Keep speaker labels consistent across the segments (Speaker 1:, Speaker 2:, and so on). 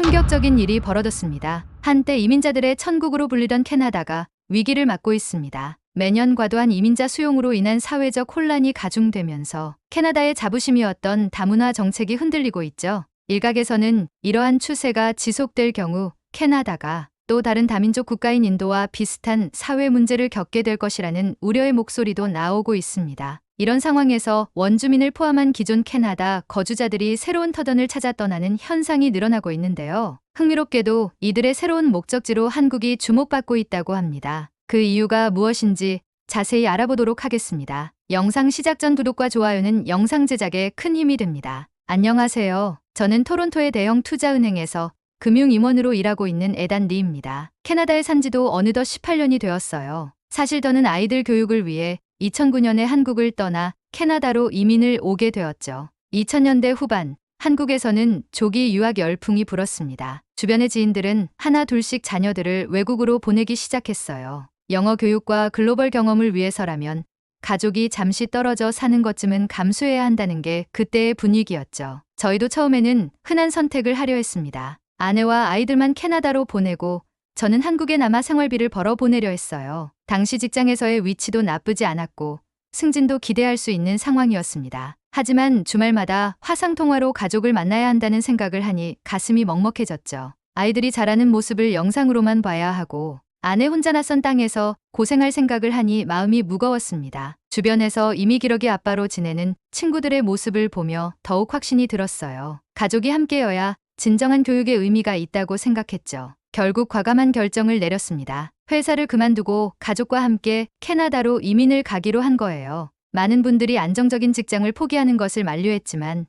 Speaker 1: 충격적인 일이 벌어졌습니다. 한때 이민자들의 천국으로 불리던 캐나다가 위기를 맞고 있습니다. 매년 과도한 이민자 수용으로 인한 사회적 혼란이 가중되면서 캐나다의 자부심이었던 다문화 정책이 흔들리고 있죠. 일각에서는 이러한 추세가 지속될 경우 캐나다가 또 다른 다민족 국가인 인도와 비슷한 사회 문제를 겪게 될 것이라는 우려의 목소리도 나오고 있습니다. 이런 상황에서 원주민을 포함한 기존 캐나다 거주자들이 새로운 터전을 찾아 떠나는 현상이 늘어나고 있는데요. 흥미롭게도 이들의 새로운 목적지로 한국이 주목받고 있다고 합니다. 그 이유가 무엇인지 자세히 알아보도록 하겠습니다. 영상 시작 전 구독과 좋아요는 영상 제작에 큰 힘이 됩니다. 안녕하세요. 저는 토론토의 대형 투자은행에서 금융임원으로 일하고 있는 에단 리입니다. 캐나다에 산 지도 어느덧 18년이 되었어요. 사실 저는 아이들 교육을 위해 2009년에 한국을 떠나 캐나다로 이민을 오게 되었죠. 2000년대 후반 한국에서는 조기 유학 열풍이 불었습니다. 주변의 지인들은 하나 둘씩 자녀들을 외국으로 보내기 시작했어요. 영어 교육과 글로벌 경험을 위해서라면 가족이 잠시 떨어져 사는 것쯤은 감수해야 한다는 게 그때의 분위기였죠. 저희도 처음에는 흔한 선택을 하려 했습니다. 아내와 아이들만 캐나다로 보내고 저는 한국에 남아 생활비를 벌어 보내려 했어요. 당시 직장에서의 위치도 나쁘지 않았고 승진도 기대할 수 있는 상황이었습니다. 하지만 주말마다 화상통화로 가족을 만나야 한다는 생각을 하니 가슴이 먹먹해졌죠. 아이들이 자라는 모습을 영상으로만 봐야 하고 아내 혼자 낯선 땅에서 고생할 생각을 하니 마음이 무거웠습니다. 주변에서 이미 기러기 아빠로 지내는 친구들의 모습을 보며 더욱 확신이 들었어요. 가족이 함께여야 진정한 교육의 의미가 있다고 생각했죠. 결국 과감한 결정을 내렸습니다. 회사를 그만두고 가족과 함께 캐나다로 이민을 가기로 한 거예요. 많은 분들이 안정적인 직장을 포기하는 것을 만류했지만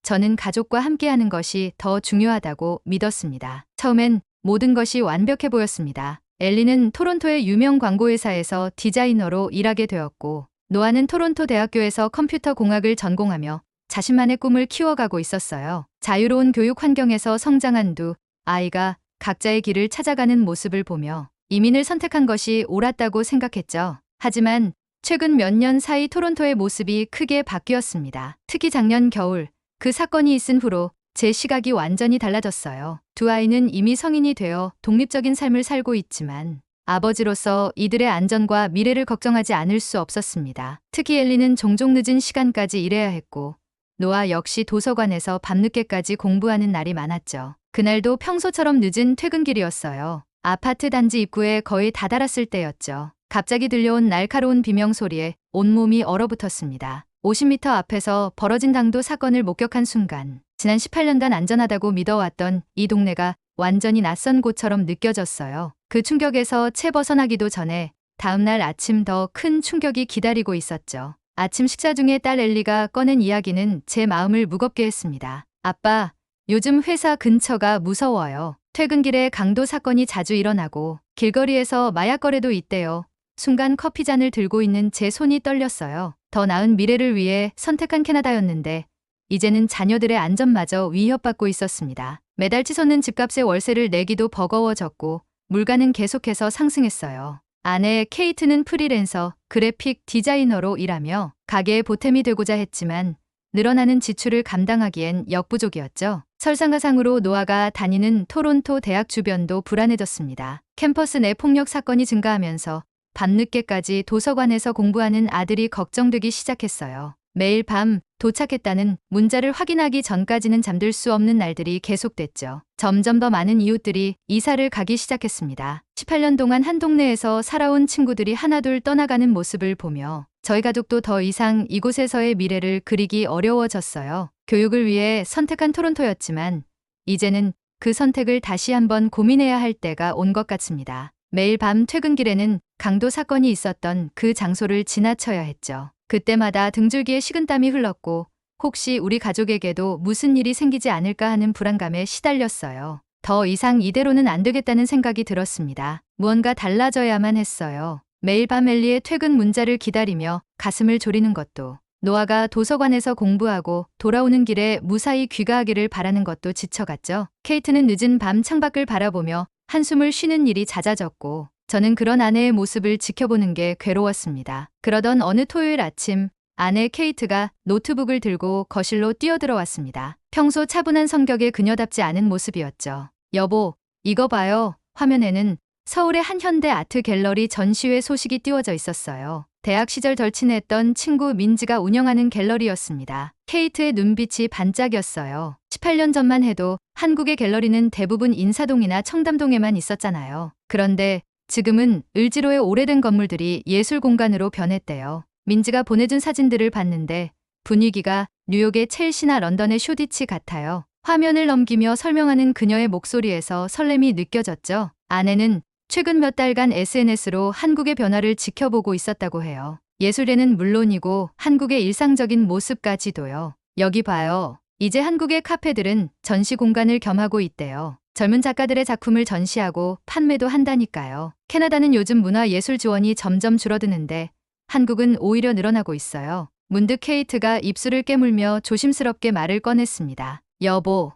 Speaker 1: 저는 가족과 함께하는 것이 더 중요하다고 믿었습니다. 처음엔 모든 것이 완벽해 보였습니다. 엘리는 토론토의 유명 광고회사에서 디자이너로 일하게 되었고 노아는 토론토 대학교에서 컴퓨터 공학을 전공하며 자신만의 꿈을 키워가고 있었어요. 자유로운 교육 환경에서 성장한 두 아이가 각자의 길을 찾아가는 모습을 보며 이민을 선택한 것이 옳았다고 생각했죠. 하지만 최근 몇 년 사이 토론토의 모습이 크게 바뀌었습니다. 특히 작년 겨울 그 사건이 있은 후로 제 시각이 완전히 달라졌어요. 두 아이는 이미 성인이 되어 독립적인 삶을 살고 있지만 아버지로서 이들의 안전과 미래를 걱정하지 않을 수 없었습니다. 특히 엘리는 종종 늦은 시간까지 일해야 했고 노아 역시 도서관에서 밤늦게까지 공부하는 날이 많았죠. 그날도 평소처럼 늦은 퇴근길이었어요. 아파트 단지 입구에 거의 다다랐을 때였죠. 갑자기 들려온 날카로운 비명 소리에 온몸이 얼어붙었습니다. 50m 앞에서 벌어진 당도 사건을 목격한 순간 지난 18년간 안전하다고 믿어왔던 이 동네가 완전히 낯선 곳처럼 느껴졌어요. 그 충격에서 채 벗어나기도 전에 다음날 아침 더 큰 충격이 기다리고 있었죠. 아침 식사 중에 딸 엘리가 꺼낸 이야기는 제 마음을 무겁게 했습니다. 아빠, 요즘 회사 근처가 무서워요. 퇴근길에 강도 사건이 자주 일어나고 길거리에서 마약 거래도 있대요. 순간 커피잔을 들고 있는 제 손이 떨렸어요. 더 나은 미래를 위해 선택한 캐나다였는데 이제는 자녀들의 안전마저 위협받고 있었습니다. 매달 치솟는 집값에 월세를 내기도 버거워졌고 물가는 계속해서 상승했어요. 아내 케이트는 프리랜서, 그래픽 디자이너로 일하며 가게의 보탬이 되고자 했지만 늘어나는 지출을 감당하기엔 역부족이었죠. 설상가상으로 노아가 다니는 토론토 대학 주변도 불안해졌습니다. 캠퍼스 내 폭력 사건이 증가하면서 밤늦게까지 도서관에서 공부하는 아들이 걱정되기 시작했어요. 매일 밤 도착했다는 문자를 확인하기 전까지는 잠들 수 없는 날들이 계속됐죠. 점점 더 많은 이웃들이 이사를 가기 시작했습니다. 18년 동안 한 동네에서 살아온 친구들이 하나둘 떠나가는 모습을 보며 저희 가족도 더 이상 이곳에서의 미래를 그리기 어려워졌어요. 교육을 위해 선택한 토론토였지만 이제는 그 선택을 다시 한번 고민해야 할 때가 온 것 같습니다. 매일 밤 퇴근길에는 강도 사건이 있었던 그 장소를 지나쳐야 했죠. 그때마다 등줄기에 식은땀이 흘렀고 혹시 우리 가족에게도 무슨 일이 생기지 않을까 하는 불안감에 시달렸어요. 더 이상 이대로는 안 되겠다는 생각이 들었습니다. 무언가 달라져야만 했어요. 매일 밤 엘리의 퇴근 문자를 기다리며 가슴을 졸이는 것도, 노아가 도서관에서 공부하고 돌아오는 길에 무사히 귀가하기를 바라는 것도 지쳐갔죠. 케이트는 늦은 밤 창밖을 바라보며 한숨을 쉬는 일이 잦아졌고 저는 그런 아내의 모습을 지켜보는 게 괴로웠습니다. 그러던 어느 토요일 아침 아내 케이트가 노트북을 들고 거실로 뛰어들어왔습니다. 평소 차분한 성격의 그녀답지 않은 모습이었죠. 여보, 이거 봐요. 화면에는 서울의 한 현대 아트 갤러리 전시회 소식이 띄워져 있었어요. 대학 시절 덜 친했던 친구 민지가 운영하는 갤러리였습니다. 케이트의 눈빛이 반짝였어요. 18년 전만 해도 한국의 갤러리는 대부분 인사동이나 청담동에만 있었잖아요. 그런데 지금은 을지로의 오래된 건물들이 예술 공간으로 변했대요. 민지가 보내준 사진들을 봤는데 분위기가 뉴욕의 첼시나 런던의 쇼디치 같아요. 화면을 넘기며 설명하는 그녀의 목소리에서 설렘이 느껴졌죠. 아내는 최근 몇 달간 SNS로 한국의 변화를 지켜보고 있었다고 해요. 예술에는 물론이고 한국의 일상적인 모습까지도요. 여기 봐요. 이제 한국의 카페들은 전시 공간을 겸하고 있대요. 젊은 작가들의 작품을 전시하고 판매도 한다니까요. 캐나다는 요즘 문화예술 지원이 점점 줄어드는데 한국은 오히려 늘어나고 있어요. 문득 케이트가 입술을 깨물며 조심스럽게 말을 꺼냈습니다. 여보,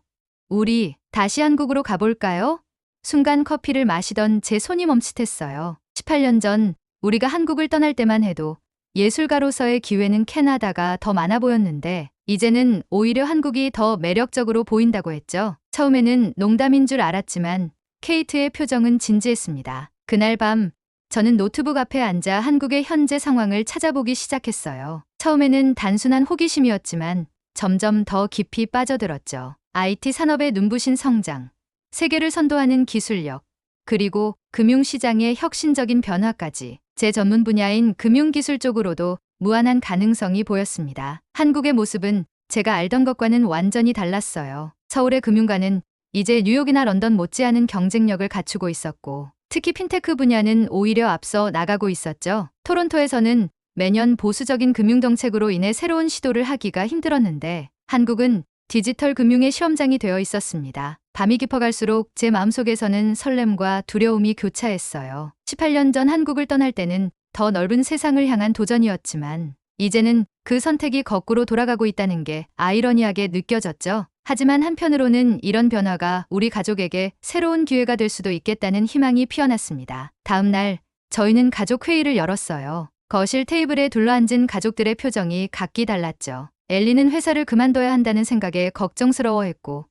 Speaker 1: 우리 다시 한국으로 가볼까요? 순간 커피를 마시던 제 손이 멈칫했어요. 18년 전 우리가 한국을 떠날 때만 해도 예술가로서의 기회는 캐나다가 더 많아 보였는데 이제는 오히려 한국이 더 매력적으로 보인다고 했죠. 처음에는 농담인 줄 알았지만 케이트의 표정은 진지했습니다. 그날 밤 저는 노트북 앞에 앉아 한국의 현재 상황을 찾아보기 시작했어요. 처음에는 단순한 호기심이었지만 점점 더 깊이 빠져들었죠. IT 산업의 눈부신 성장, 세계를 선도하는 기술력, 그리고 금융시장의 혁신적인 변화까지 제 전문 분야인 금융기술 쪽으로도 무한한 가능성이 보였습니다. 한국의 모습은 제가 알던 것과는 완전히 달랐어요. 서울의 금융가는 이제 뉴욕이나 런던 못지않은 경쟁력을 갖추고 있었고 특히 핀테크 분야는 오히려 앞서 나가고 있었죠. 토론토에서는 매년 보수적인 금융정책으로 인해 새로운 시도를 하기가 힘들었는데 한국은 디지털 금융의 시험장이 되어 있었습니다. 밤이 깊어갈수록 제 마음속에서는 설렘과 두려움이 교차했어요. 18년 전 한국을 떠날 때는 더 넓은 세상을 향한 도전이었지만 이제는 그 선택이 거꾸로 돌아가고 있다는 게 아이러니하게 느껴졌죠. 하지만 한편으로는 이런 변화가 우리 가족에게 새로운 기회가 될 수도 있겠다는 희망이 피어났습니다. 다음 날 저희는 가족 회의를 열었어요. 거실 테이블에 둘러앉은 가족들의 표정이 각기 달랐죠. 엘리는 회사를 그만둬야 한다는 생각에 걱정스러워했고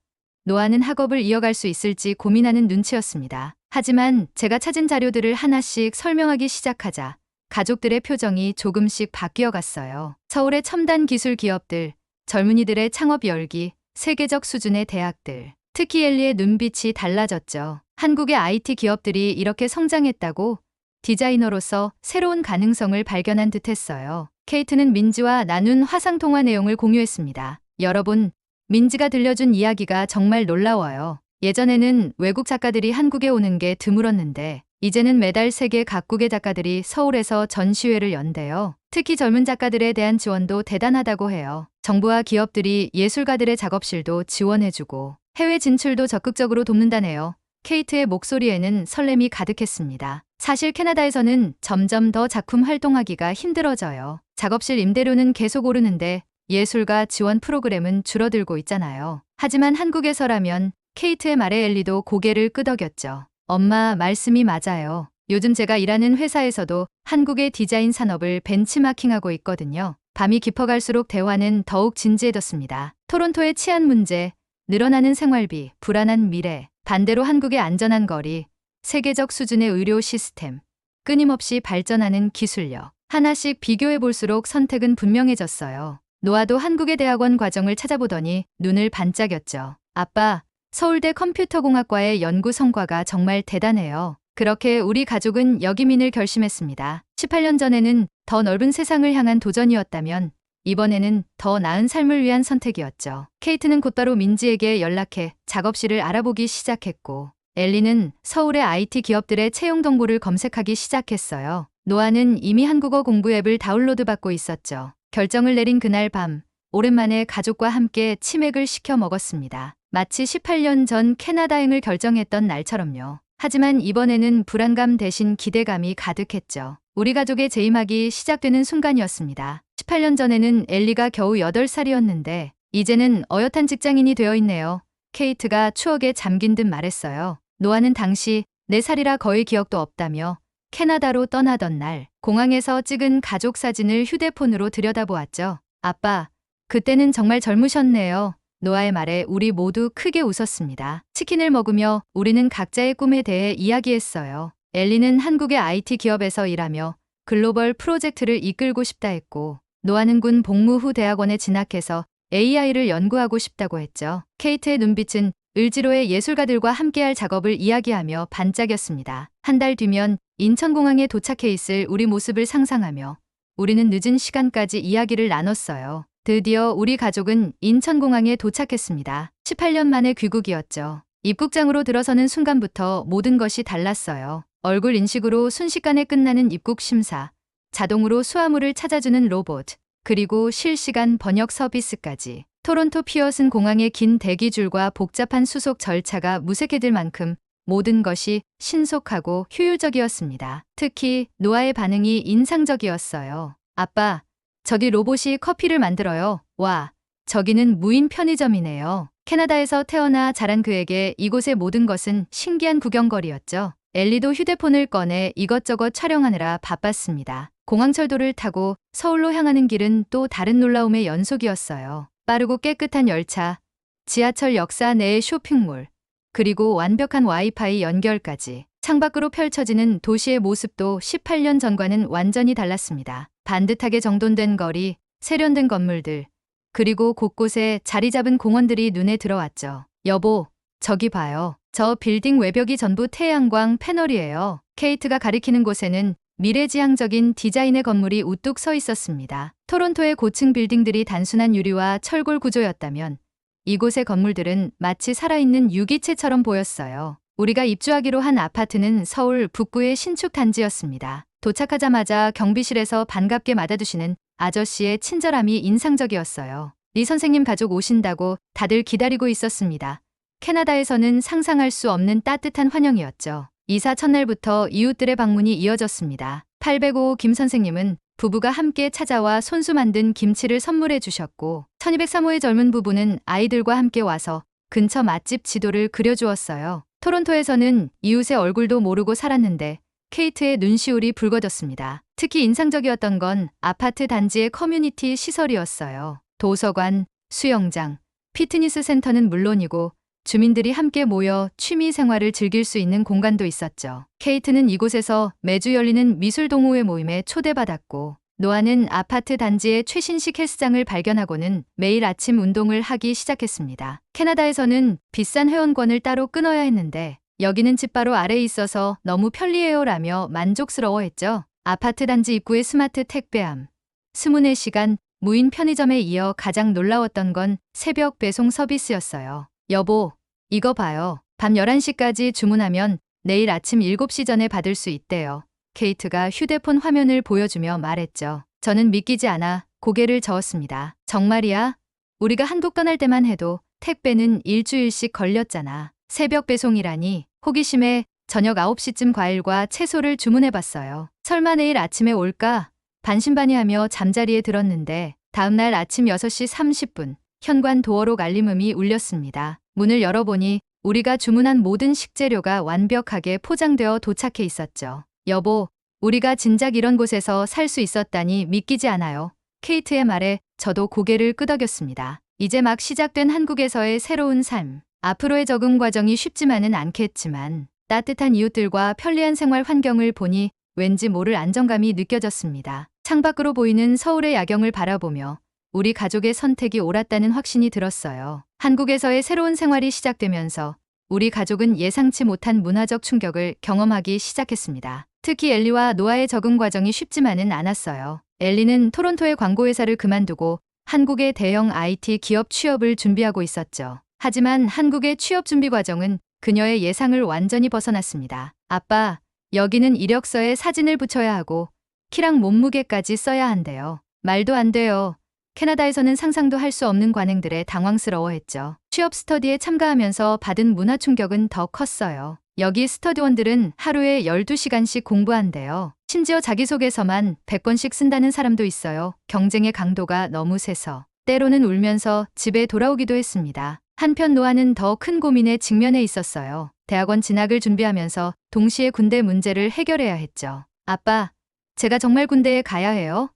Speaker 1: 노아는 학업을 이어갈 수 있을지 고민하는 눈치였습니다. 하지만 제가 찾은 자료들을 하나씩 설명하기 시작하자 가족들의 표정이 조금씩 바뀌어 갔어요. 서울의 첨단 기술 기업들, 젊은이들의 창업 열기, 세계적 수준의 대학들, 특히 엘리의 눈빛이 달라졌죠. 한국의 IT 기업들이 이렇게 성장했다고 디자이너로서 새로운 가능성을 발견한 듯했어요. 케이트는 민지와 나눈 화상통화 내용을 공유했습니다. 여러분, 민지가 들려준 이야기가 정말 놀라워요. 예전에는 외국 작가들이 한국에 오는 게 드물었는데 이제는 매달 세계 각국의 작가들이 서울에서 전시회를 연대요. 특히 젊은 작가들에 대한 지원도 대단하다고 해요. 정부와 기업들이 예술가들의 작업실도 지원해주고 해외 진출도 적극적으로 돕는다네요. 케이트의 목소리에는 설렘이 가득했습니다. 사실 캐나다에서는 점점 더 작품 활동하기가 힘들어져요. 작업실 임대료는 계속 오르는데 예술가 지원 프로그램은 줄어들고 있잖아요. 하지만 한국에서라면 케이트의 말에 엘리도 고개를 끄덕였죠. 엄마 말씀이 맞아요. 요즘 제가 일하는 회사에서도 한국의 디자인 산업을 벤치마킹하고 있거든요. 밤이 깊어갈수록 대화는 더욱 진지해졌습니다. 토론토의 치안 문제, 늘어나는 생활비, 불안한 미래, 반대로 한국의 안전한 거리, 세계적 수준의 의료 시스템, 끊임없이 발전하는 기술력. 하나씩 비교해 볼수록 선택은 분명해졌어요. 노아도 한국의 대학원 과정을 찾아보더니 눈을 반짝였죠. 아빠, 서울대 컴퓨터공학과의 연구 성과가 정말 대단해요. 그렇게 우리 가족은 역이민을 결심했습니다. 18년 전에는 더 넓은 세상을 향한 도전이었다면 이번에는 더 나은 삶을 위한 선택이었죠. 케이트는 곧바로 민지에게 연락해 작업실을 알아보기 시작했고 엘리는 서울의 IT 기업들의 채용 정보를 검색하기 시작했어요. 노아는 이미 한국어 공부 앱을 다운로드 받고 있었죠. 결정을 내린 그날 밤, 오랜만에 가족과 함께 치맥을 시켜 먹었습니다. 마치 18년 전 캐나다행을 결정했던 날처럼요. 하지만 이번에는 불안감 대신 기대감이 가득했죠. 우리 가족의 재임하기 시작되는 순간이었습니다. 18년 전에는 엘리가 겨우 8살이었는데 이제는 어엿한 직장인이 되어 있네요. 케이트가 추억에 잠긴 듯 말했어요. 노아는 당시 4살이라 거의 기억도 없다며 캐나다로 떠나던 날 공항에서 찍은 가족 사진을 휴대폰으로 들여다보았죠. 아빠, 그때는 정말 젊으셨네요. 노아의 말에 우리 모두 크게 웃었습니다. 치킨을 먹으며 우리는 각자의 꿈에 대해 이야기했어요. 엘리는 한국의 IT 기업에서 일하며 글로벌 프로젝트를 이끌고 싶다 했고, 노아는 군 복무 후 대학원에 진학해서 AI를 연구하고 싶다고 했죠. 케이트의 눈빛은 을지로의 예술가들과 함께할 작업을 이야기하며 반짝였습니다. 한 달 뒤면 인천공항에 도착해 있을 우리 모습을 상상하며 우리는 늦은 시간까지 이야기를 나눴어요. 드디어 우리 가족은 인천공항에 도착했습니다. 18년 만의 귀국이었죠. 입국장으로 들어서는 순간부터 모든 것이 달랐어요. 얼굴 인식으로 순식간에 끝나는 입국 심사, 자동으로 수화물을 찾아주는 로봇, 그리고 실시간 번역 서비스까지. 토론토 피어슨 공항의 긴 대기줄과 복잡한 수속 절차가 무색해질 만큼 모든 것이 신속하고 효율적이었습니다. 특히 노아의 반응이 인상적이었어요. 아빠, 저기 로봇이 커피를 만들어요. 와, 저기는 무인 편의점이네요. 캐나다에서 태어나 자란 그에게 이곳의 모든 것은 신기한 구경거리였죠. 엘리도 휴대폰을 꺼내 이것저것 촬영하느라 바빴습니다. 공항철도를 타고 서울로 향하는 길은 또 다른 놀라움의 연속이었어요. 빠르고 깨끗한 열차, 지하철 역사 내의 쇼핑몰, 그리고 완벽한 와이파이 연결까지. 창밖으로 펼쳐지는 도시의 모습도 18년 전과는 완전히 달랐습니다. 반듯하게 정돈된 거리, 세련된 건물들, 그리고 곳곳에 자리 잡은 공원들이 눈에 들어왔죠. 여보, 저기 봐요. 저 빌딩 외벽이 전부 태양광 패널이에요. 케이트가 가리키는 곳에는 미래지향적인 디자인의 건물이 우뚝 서 있었습니다. 토론토의 고층 빌딩들이 단순한 유리와 철골 구조였다면 이곳의 건물들은 마치 살아있는 유기체처럼 보였어요. 우리가 입주하기로 한 아파트는 서울 북구의 신축 단지였습니다. 도착하자마자 경비실에서 반갑게 맞아주시는 아저씨의 친절함이 인상적이었어요. 리 선생님 가족 오신다고 다들 기다리고 있었습니다. 캐나다에서는 상상할 수 없는 따뜻한 환영이었죠. 이사 첫날부터 이웃들의 방문이 이어졌습니다. 805 김 선생님은 부부가 함께 찾아와 손수 만든 김치를 선물해 주셨고, 1203호의 젊은 부부는 아이들과 함께 와서 근처 맛집 지도를 그려주었어요. 토론토에서는 이웃의 얼굴도 모르고 살았는데 케이트의 눈시울이 붉어졌습니다. 특히 인상적이었던 건 아파트 단지의 커뮤니티 시설이었어요. 도서관, 수영장, 피트니스 센터는 물론이고 주민들이 함께 모여 취미 생활을 즐길 수 있는 공간도 있었죠. 케이트는 이곳에서 매주 열리는 미술 동호회 모임에 초대받았고, 노아는 아파트 단지의 최신식 헬스장을 발견하고는 매일 아침 운동을 하기 시작했습니다. 캐나다에서는 비싼 회원권을 따로 끊어야 했는데 여기는 집 바로 아래에 있어서 너무 편리해요라며 만족스러워했죠. 아파트 단지 입구의 스마트 택배함, 24시간 무인 편의점에 이어 가장 놀라웠던 건 새벽 배송 서비스였어요. 여보, 이거 봐요. 밤 11시까지 주문하면 내일 아침 7시 전에 받을 수 있대요. 케이트가 휴대폰 화면을 보여주며 말했죠. 저는 믿기지 않아 고개를 저었습니다. 정말이야? 우리가 한국 떠날 때만 해도 택배는 일주일씩 걸렸잖아. 새벽 배송이라니. 호기심에 저녁 9시쯤 과일과 채소를 주문해봤어요. 설마 내일 아침에 올까? 반신반의하며 잠자리에 들었는데 다음날 아침 6시 30분 현관 도어록 알림음이 울렸습니다. 문을 열어보니 우리가 주문한 모든 식재료가 완벽하게 포장되어 도착해 있었죠. 여보, 우리가 진작 이런 곳에서 살 수 있었다니 믿기지 않아요. 케이트의 말에 저도 고개를 끄덕였습니다. 이제 막 시작된 한국에서의 새로운 삶. 앞으로의 적응 과정이 쉽지만은 않겠지만 따뜻한 이웃들과 편리한 생활 환경을 보니 왠지 모를 안정감이 느껴졌습니다. 창밖으로 보이는 서울의 야경을 바라보며 우리 가족의 선택이 옳았다는 확신이 들었어요. 한국에서의 새로운 생활이 시작되면서 우리 가족은 예상치 못한 문화적 충격을 경험하기 시작했습니다. 특히 엘리와 노아의 적응 과정이 쉽지만은 않았어요. 엘리는 토론토의 광고회사를 그만두고 한국의 대형 IT 기업 취업을 준비하고 있었죠. 하지만 한국의 취업 준비 과정은 그녀의 예상을 완전히 벗어났습니다. 아빠, 여기는 이력서에 사진을 붙여야 하고 키랑 몸무게까지 써야 한대요. 말도 안 돼요. 캐나다에서는 상상도 할 수 없는 관행들에 당황스러워했죠. 취업 스터디에 참가하면서 받은 문화 충격은 더 컸어요. 여기 스터디원들은 하루에 12시간씩 공부한대요. 심지어 자기소개서만 100번씩 쓴다는 사람도 있어요. 경쟁의 강도가 너무 세서 때로는 울면서 집에 돌아오기도 했습니다. 한편 노아는 더 큰 고민에 직면해 있었어요. 대학원 진학을 준비하면서 동시에 군대 문제를 해결해야 했죠. 아빠, 제가 정말 군대에 가야 해요?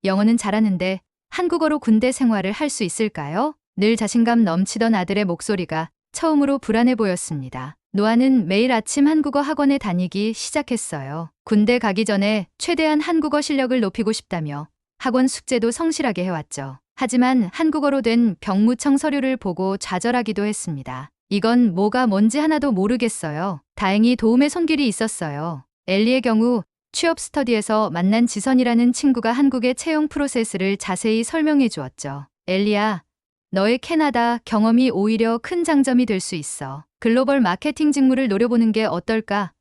Speaker 1: 영어는 잘하는데 한국어로 군대 생활을 할 수 있을까요? 늘 자신감 넘치던 아들의 목소리가 처음으로 불안해 보였습니다. 노아는 매일 아침 한국어 학원에 다니기 시작했어요. 군대 가기 전에 최대한 한국어 실력을 높이고 싶다며 학원 숙제도 성실하게 해왔죠. 하지만 한국어로 된 병무청 서류를 보고 좌절하기도 했습니다. 이건 뭐가 뭔지 하나도 모르겠어요. 다행히 도움의 손길이 있었어요. 엘리의 경우 취업 스터디에서 만난 지선이라는 친구가 한국의 채용 프로세스를 자세히 설명해 주었죠. 엘리야, 너의 캐나다 경험이 오히려 큰 장점이 될 수 있어. 글로벌 마케팅 직무를 노려보는 게 어떨까?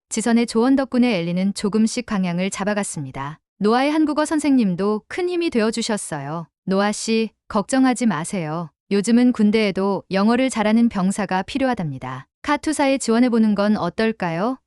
Speaker 1: 지선의 조언 덕분에 엘리는 조금씩 방향을 잡아갔습니다. 노아의 한국어 선생님도 큰 힘이 되어주셨어요. 노아 씨, 걱정하지 마세요. 요즘은 군대에도 영어를 잘하는 병사가 필요하답니다. 카투사에 지원해보는 건 어떨까요?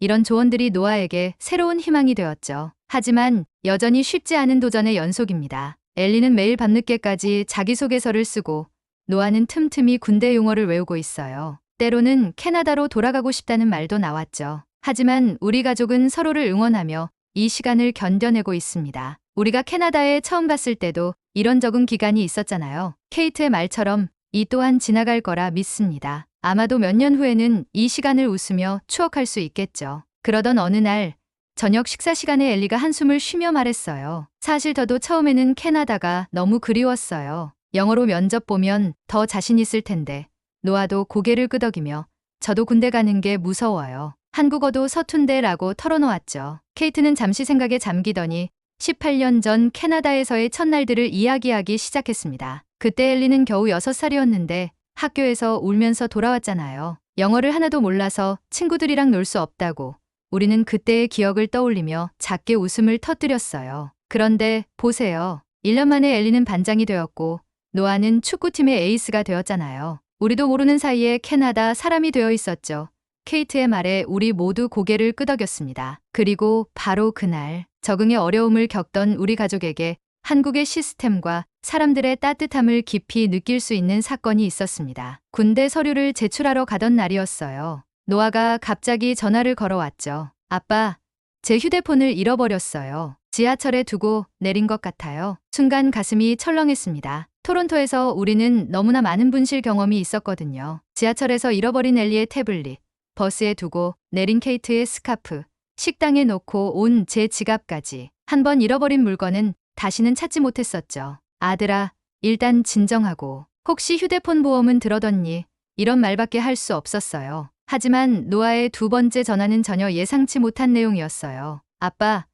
Speaker 1: 이런 조언들이 노아에게 새로운 희망이 되었죠. 하지만 여전히 쉽지 않은 도전의 연속입니다. 엘리는 매일 밤늦게까지 자기소개서를 쓰고 노아는 틈틈이 군대 용어를 외우고 있어요. 때로는 캐나다로 돌아가고 싶다는 말도 나왔죠. 하지만 우리 가족은 서로를 응원하며 이 시간을 견뎌내고 있습니다. 우리가 캐나다에 처음 갔을 때도 이런 적응 기간이 있었잖아요. 케이트의 말처럼 이 또한 지나갈 거라 믿습니다. 아마도 몇 년 후에는 이 시간을 웃으며 추억할 수 있겠죠. 그러던 어느 날 저녁 식사 시간에 엘리가 한숨을 쉬며 말했어요. 사실 저도 처음에는 캐나다가 너무 그리웠어요. 영어로 면접 보면 더 자신 있을 텐데. 노아도 고개를 끄덕이며 저도 군대 가는 게 무서워요. 한국어도 서툰데 라고 털어놓았죠. 케이트는 잠시 생각에 잠기더니 18년 전 캐나다에서의 첫날들을 이야기하기 시작했습니다. 그때 엘리는 겨우 6살이었는데 학교에서 울면서 돌아왔잖아요. 영어를 하나도 몰라서 친구들이랑 놀 수 없다고. 우리는 그때의 기억을 떠올리며 작게 웃음을 터뜨렸어요. 그런데 보세요. 1년 만에 엘리는 반장이 되었고 노아는 축구팀의 에이스가 되었잖아요. 우리도 모르는 사이에 캐나다 사람이 되어 있었죠. 케이트의 말에 우리 모두 고개를 끄덕였습니다. 그리고 바로 그날 적응의 어려움을 겪던 우리 가족에게 한국의 시스템과 사람들의 따뜻함을 깊이 느낄 수 있는 사건이 있었습니다. 군대 서류를 제출하러 가던 날이었어요. 노아가 갑자기 전화를 걸어왔죠. 아빠, 제 휴대폰을 잃어버렸어요. 지하철에 두고 내린 것 같아요. 순간 가슴이 철렁했습니다. 토론토에서 우리는 너무나 많은 분실 경험이 있었거든요. 지하철에서 잃어버린 엘리의 태블릿, 버스에 두고 내린 케이트의 스카프, 식당에 놓고 온 제 지갑까지. 한 번 잃어버린 물건은 다시는 찾지 못했었죠. 아들아, 일단 진정하고. 혹시 휴대폰 보험은 들어뒀니? 이런 말밖에 할 수 없었어요. 하지만 노아의 두 번째 전화는 전혀 예상치 못한 내용이었어요. 아빠,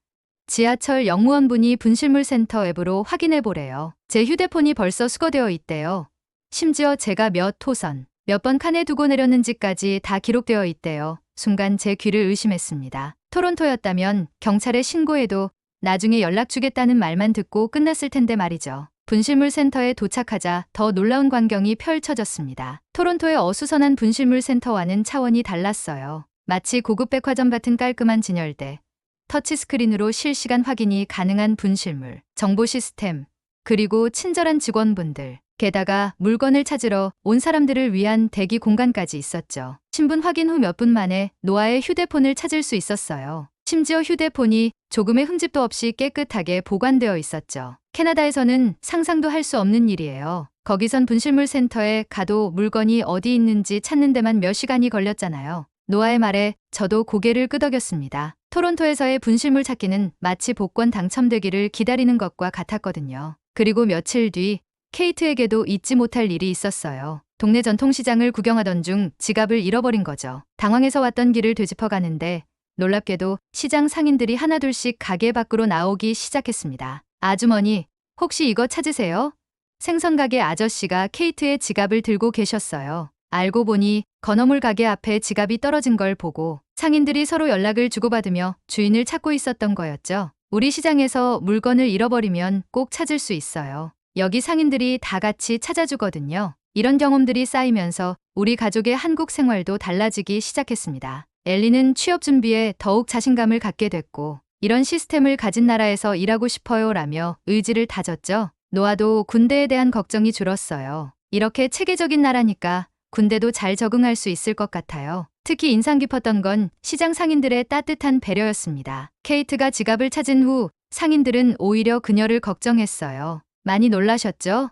Speaker 1: 지하철 영무원분이 분실물 센터 앱으로 확인해 보래요. 제 휴대폰이 벌써 수거되어 있대요. 심지어 제가 몇 호선, 몇 번 칸에 두고 내렸는지까지 다 기록되어 있대요. 순간 제 귀를 의심했습니다. 토론토였다면 경찰에 신고해도 나중에 연락 주겠다는 말만 듣고 끝났을 텐데 말이죠. 분실물 센터에 도착하자 더 놀라운 광경이 펼쳐졌습니다. 토론토의 어수선한 분실물 센터와는 차원이 달랐어요. 마치 고급 백화점 같은 깔끔한 진열대, 터치스크린으로 실시간 확인이 가능한 분실물, 정보 시스템, 그리고 친절한 직원분들, 게다가 물건을 찾으러 온 사람들을 위한 대기 공간까지 있었죠. 신분 확인 후 몇 분 만에 노아의 휴대폰을 찾을 수 있었어요. 심지어 휴대폰이 조금의 흠집도 없이 깨끗하게 보관되어 있었죠. 캐나다에서는 상상도 할 수 없는 일이에요. 거기선 분실물 센터에 가도 물건이 어디 있는지 찾는 데만 몇 시간이 걸렸잖아요. 노아의 말에 저도 고개를 끄덕였습니다. 토론토에서의 분실물 찾기는 마치 복권 당첨되기를 기다리는 것과 같았거든요. 그리고 며칠 뒤 케이트에게도 잊지 못할 일이 있었어요. 동네 전통시장을 구경하던 중 지갑을 잃어버린 거죠. 당황해서 왔던 길을 되짚어 가는데 놀랍게도 시장 상인들이 하나둘씩 가게 밖으로 나오기 시작했습니다. 아주머니, 혹시 이거 찾으세요? 생선가게 아저씨가 케이트의 지갑을 들고 계셨어요. 알고 보니 건어물 가게 앞에 지갑이 떨어진 걸 보고 상인들이 서로 연락을 주고받으며 주인을 찾고 있었던 거였죠. 우리 시장에서 물건을 잃어버리면 꼭 찾을 수 있어요. 여기 상인들이 다 같이 찾아주거든요. 이런 경험들이 쌓이면서 우리 가족의 한국 생활도 달라지기 시작했습니다. 엘리는 취업 준비에 더욱 자신감을 갖게 됐고 이런 시스템을 가진 나라에서 일하고 싶어요 라며 의지를 다졌죠. 노아도 군대에 대한 걱정이 줄었어요. 이렇게 체계적인 나라니까 군대도 잘 적응할 수 있을 것 같아요. 특히 인상 깊었던 건 시장 상인들의 따뜻한 배려였습니다. 케이트가 지갑을 찾은 후 상인들은 오히려 그녀를 걱정했어요. 많이 놀라셨죠?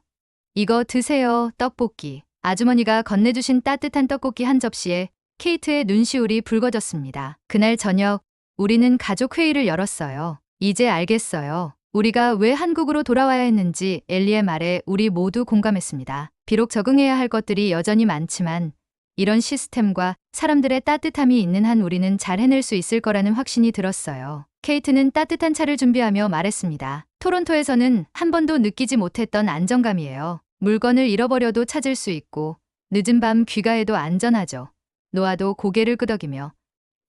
Speaker 1: 이거 드세요, 떡볶이. 아주머니가 건네주신 따뜻한 떡볶이 한 접시에 케이트의 눈시울이 붉어졌습니다. 그날 저녁 우리는 가족 회의를 열었어요. 이제 알겠어요. 우리가 왜 한국으로 돌아와야 했는지 엘리의 말에 우리 모두 공감했습니다. 비록 적응해야 할 것들이 여전히 많지만 이런 시스템과 사람들의 따뜻함이 있는 한 우리는 잘 해낼 수 있을 거라는 확신이 들었어요. 케이트는 따뜻한 차를 준비하며 말했습니다. 토론토에서는 한 번도 느끼지 못했던 안정감이에요. 물건을 잃어버려도 찾을 수 있고 늦은 밤 귀가해도 안전하죠. 노아도 고개를 끄덕이며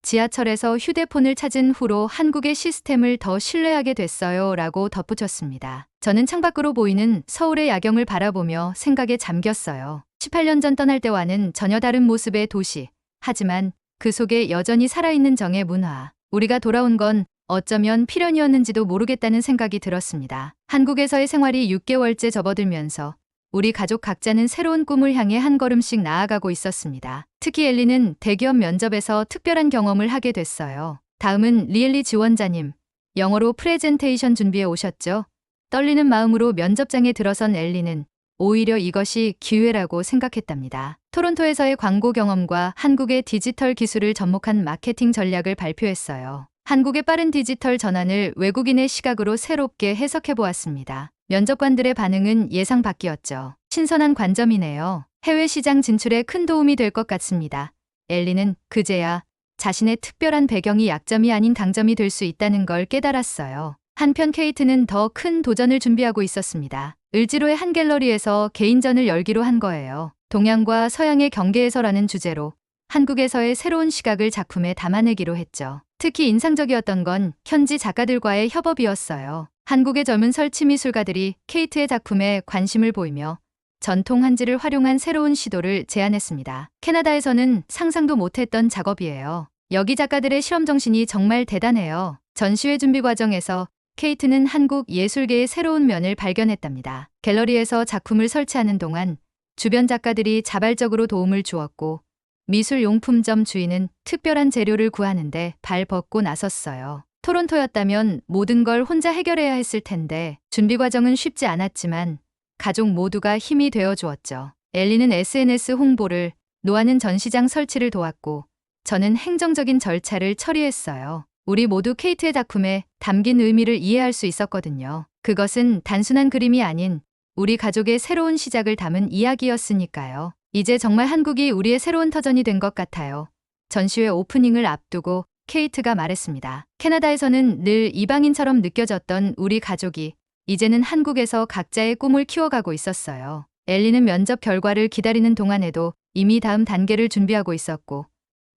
Speaker 1: 지하철에서 휴대폰을 찾은 후로 한국의 시스템을 더 신뢰하게 됐어요 라고 덧붙였습니다. 저는 창밖으로 보이는 서울의 야경을 바라보며 생각에 잠겼어요. 18년 전 떠날 때와는 전혀 다른 모습의 도시. 하지만 그 속에 여전히 살아있는 정의 문화. 우리가 돌아온 건 어쩌면 필연이었는지도 모르겠다는 생각이 들었습니다. 한국에서의 생활이 6개월째 접어들면서 우리 가족 각자는 새로운 꿈을 향해 한 걸음씩 나아가고 있었습니다. 특히 엘리는 대기업 면접에서 특별한 경험을 하게 됐어요. 다음은 리엘리 지원자님. 영어로 프레젠테이션 준비해 오셨죠? 떨리는 마음으로 면접장에 들어선 엘리는 오히려 이것이 기회라고 생각했답니다. 토론토에서의 광고 경험과 한국의 디지털 기술을 접목한 마케팅 전략을 발표했어요. 한국의 빠른 디지털 전환을 외국인의 시각으로 새롭게 해석해 보았습니다. 면접관들의 반응은 예상 밖이었죠. 신선한 관점이네요. 해외 시장 진출에 큰 도움이 될 것 같습니다. 엘리는 그제야 자신의 특별한 배경이 약점이 아닌 강점이 될 수 있다는 걸 깨달았어요. 한편 케이트는 더 큰 도전을 준비하고 있었습니다. 을지로의 한 갤러리에서 개인전을 열기로 한 거예요. 동양과 서양의 경계에서라는 주제로 한국에서의 새로운 시각을 작품에 담아내기로 했죠. 특히 인상적이었던 건 현지 작가들과의 협업이었어요. 한국의 젊은 설치 미술가들이 케이트의 작품에 관심을 보이며 전통 한지를 활용한 새로운 시도를 제안했습니다. 캐나다에서는 상상도 못했던 작업이에요. 여기 작가들의 실험 정신이 정말 대단해요. 전시회 준비 과정에서 케이트는 한국 예술계의 새로운 면을 발견했답니다. 갤러리에서 작품을 설치하는 동안 주변 작가들이 자발적으로 도움을 주었고 미술용품점 주인은 특별한 재료를 구하는데 발 벗고 나섰어요. 토론토였다면 모든 걸 혼자 해결해야 했을 텐데 준비 과정은 쉽지 않았지만 가족 모두가 힘이 되어 주었죠. 엘리는 SNS 홍보를, 노아는 전시장 설치를 도왔고 저는 행정적인 절차를 처리했어요. 우리 모두 케이트의 작품에 담긴 의미를 이해할 수 있었거든요. 그것은 단순한 그림이 아닌 우리 가족의 새로운 시작을 담은 이야기였으니까요. 이제 정말 한국이 우리의 새로운 터전이 된 것 같아요. 전시회 오프닝을 앞두고 케이트가 말했습니다. 캐나다에서는 늘 이방인처럼 느껴졌던 우리 가족이 이제는 한국에서 각자의 꿈을 키워가고 있었어요. 엘리는 면접 결과를 기다리는 동안에도 이미 다음 단계를 준비하고 있었고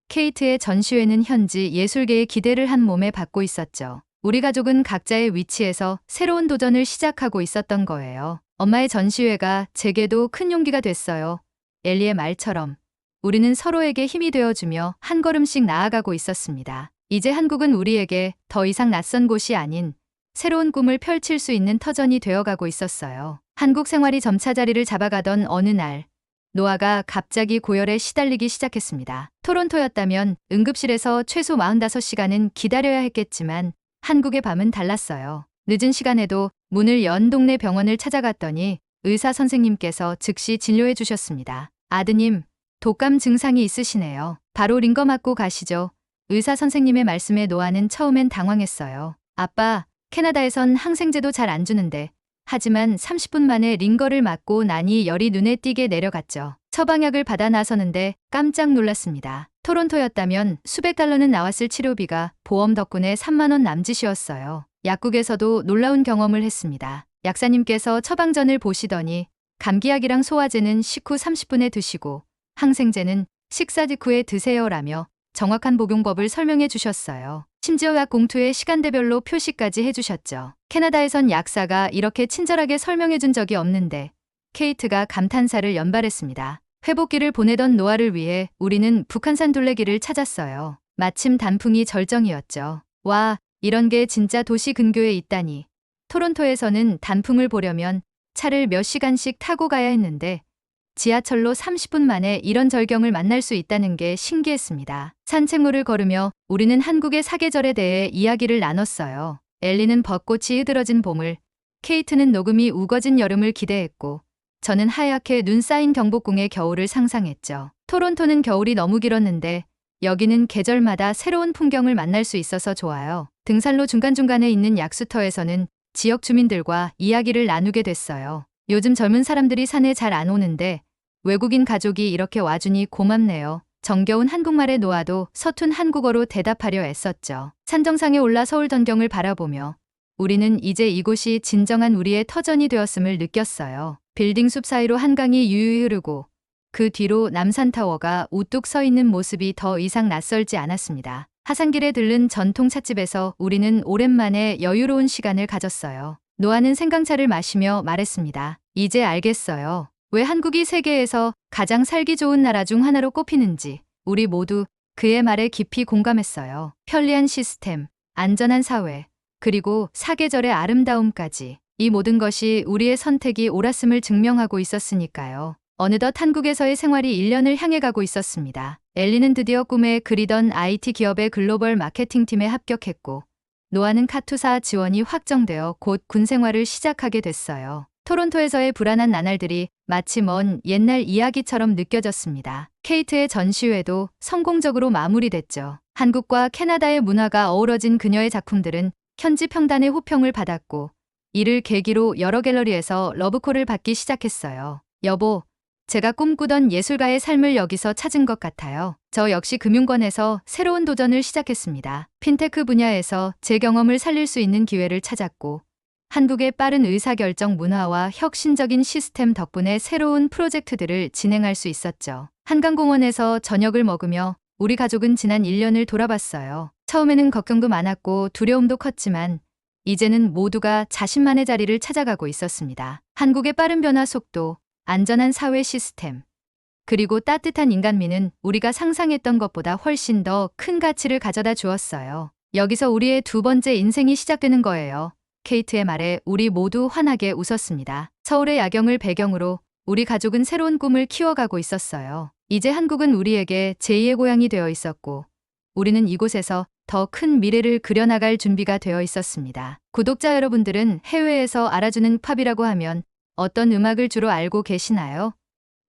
Speaker 1: 케이트의 전시회는 현지 예술계의 기대를 한 몸에 받고 있었죠. 우리 가족은 각자의 위치에서 새로운 도전을 시작하고 있었던 거예요. 엄마의 전시회가 제게도 큰 용기가 됐어요. 엘리의 말처럼 우리는 서로에게 힘이 되어주며 한 걸음씩 나아가고 있었습니다. 이제 한국은 우리에게 더 이상 낯선 곳이 아닌 새로운 꿈을 펼칠 수 있는 터전이 되어가고 있었어요. 한국 생활이 점차 자리를 잡아가던 어느 날 노아가 갑자기 고열에 시달리기 시작했습니다. 토론토였다면 응급실에서 최소 45시간은 기다려야 했겠지만 한국의 밤은 달랐어요. 늦은 시간에도 문을 연 동네 병원을 찾아갔더니 의사 선생님께서 즉시 진료해 주셨습니다. 아드님, 독감 증상이 있으시네요. 바로 링거 맞고 가시죠. 의사 선생님의 말씀에 노아는 처음엔 당황했어요. 아빠, 캐나다에선 항생제도 잘 안 주는데 하지만 30분 만에 링거를 맞고 나니 열이 눈에 띄게 내려갔죠. 처방약을 받아 나서는데 깜짝 놀랐습니다. 토론토였다면 수백 달러는 나왔을 치료비가 보험 덕분에 3만 원 남짓이었어요. 약국에서도 놀라운 경험을 했습니다. 약사님께서 처방전을 보시더니 감기약이랑 소화제는 식후 30분에 드시고 항생제는 식사 직후에 드세요라며 정확한 복용법을 설명해 주셨어요. 심지어 약 봉투에 시간대별로 표시까지 해주셨죠. 캐나다에선 약사가 이렇게 친절하게 설명해 준 적이 없는데 케이트가 감탄사를 연발했습니다. 회복기를 보내던 노아를 위해 우리는 북한산 둘레길을 찾았어요. 마침 단풍이 절정이었죠. 와, 이런 게 진짜 도시 근교에 있다니. 토론토에서는 단풍을 보려면 차를 몇 시간씩 타고 가야 했는데 지하철로 30분 만에 이런 절경을 만날 수 있다는 게 신기했습니다. 산책로를 걸으며 우리는 한국의 사계절에 대해 이야기를 나눴어요. 엘리는 벚꽃이 흐드러진 봄을, 케이트는 녹음이 우거진 여름을 기대했고 저는 하얗게 눈 쌓인 경복궁의 겨울을 상상했죠. 토론토는 겨울이 너무 길었는데 여기는 계절마다 새로운 풍경을 만날 수 있어서 좋아요. 등산로 중간중간에 있는 약수터에서는 지역 주민들과 이야기를 나누게 됐어요. 요즘 젊은 사람들이 산에 잘 안 오는데 외국인 가족이 이렇게 와주니 고맙네요. 정겨운 한국말에 놓아도 서툰 한국어로 대답하려 애썼죠. 산정상에 올라 서울 전경을 바라보며 우리는 이제 이곳이 진정한 우리의 터전이 되었음을 느꼈어요. 빌딩 숲 사이로 한강이 유유히 흐르고 그 뒤로 남산타워가 우뚝 서 있는 모습이 더 이상 낯설지 않았습니다. 하산길에 들른 전통 찻집에서 우리는 오랜만에 여유로운 시간을 가졌어요. 노아는 생강차를 마시며 말했습니다. 이제 알겠어요. 왜 한국이 세계에서 가장 살기 좋은 나라 중 하나로 꼽히는지. 우리 모두 그의 말에 깊이 공감했어요. 편리한 시스템, 안전한 사회, 그리고 사계절의 아름다움까지. 이 모든 것이 우리의 선택이 옳았음을 증명하고 있었으니까요. 어느덧 한국에서의 생활이 1년을 향해 가고 있었습니다. 엘리는 드디어 꿈에 그리던 IT 기업의 글로벌 마케팅팀에 합격했고 노아는 카투사 지원이 확정되어 곧 군 생활을 시작하게 됐어요. 토론토에서의 불안한 나날들이 마치 먼 옛날 이야기처럼 느껴졌습니다. 케이트의 전시회도 성공적으로 마무리됐죠. 한국과 캐나다의 문화가 어우러진 그녀의 작품들은 현지 평단의 호평을 받았고 이를 계기로 여러 갤러리에서 러브콜을 받기 시작했어요. 여보, 제가 꿈꾸던 예술가의 삶을 여기서 찾은 것 같아요. 저 역시 금융권에서 새로운 도전을 시작했습니다. 핀테크 분야에서 제 경험을 살릴 수 있는 기회를 찾았고 한국의 빠른 의사결정 문화와 혁신적인 시스템 덕분에 새로운 프로젝트들을 진행할 수 있었죠. 한강공원에서 저녁을 먹으며 우리 가족은 지난 1년을 돌아봤어요. 처음에는 걱정도 많았고 두려움도 컸지만 이제는 모두가 자신만의 자리를 찾아가고 있었습니다. 한국의 빠른 변화 속도, 안전한 사회 시스템, 그리고 따뜻한 인간미는 우리가 상상했던 것보다 훨씬 더 큰 가치를 가져다 주었어요. 여기서 우리의 두 번째 인생이 시작되는 거예요. 케이트의 말에 우리 모두 환하게 웃었습니다. 서울의 야경을 배경으로 우리 가족은 새로운 꿈을 키워가고 있었어요. 이제 한국은 우리에게 제2의 고향이 되어 있었고 우리는 이곳에서 더 큰 미래를 그려나갈 준비가 되어 있었습니다. 구독자 여러분들은 해외에서 알아주는 팝이라고 하면 어떤 음악을 주로 알고 계시나요?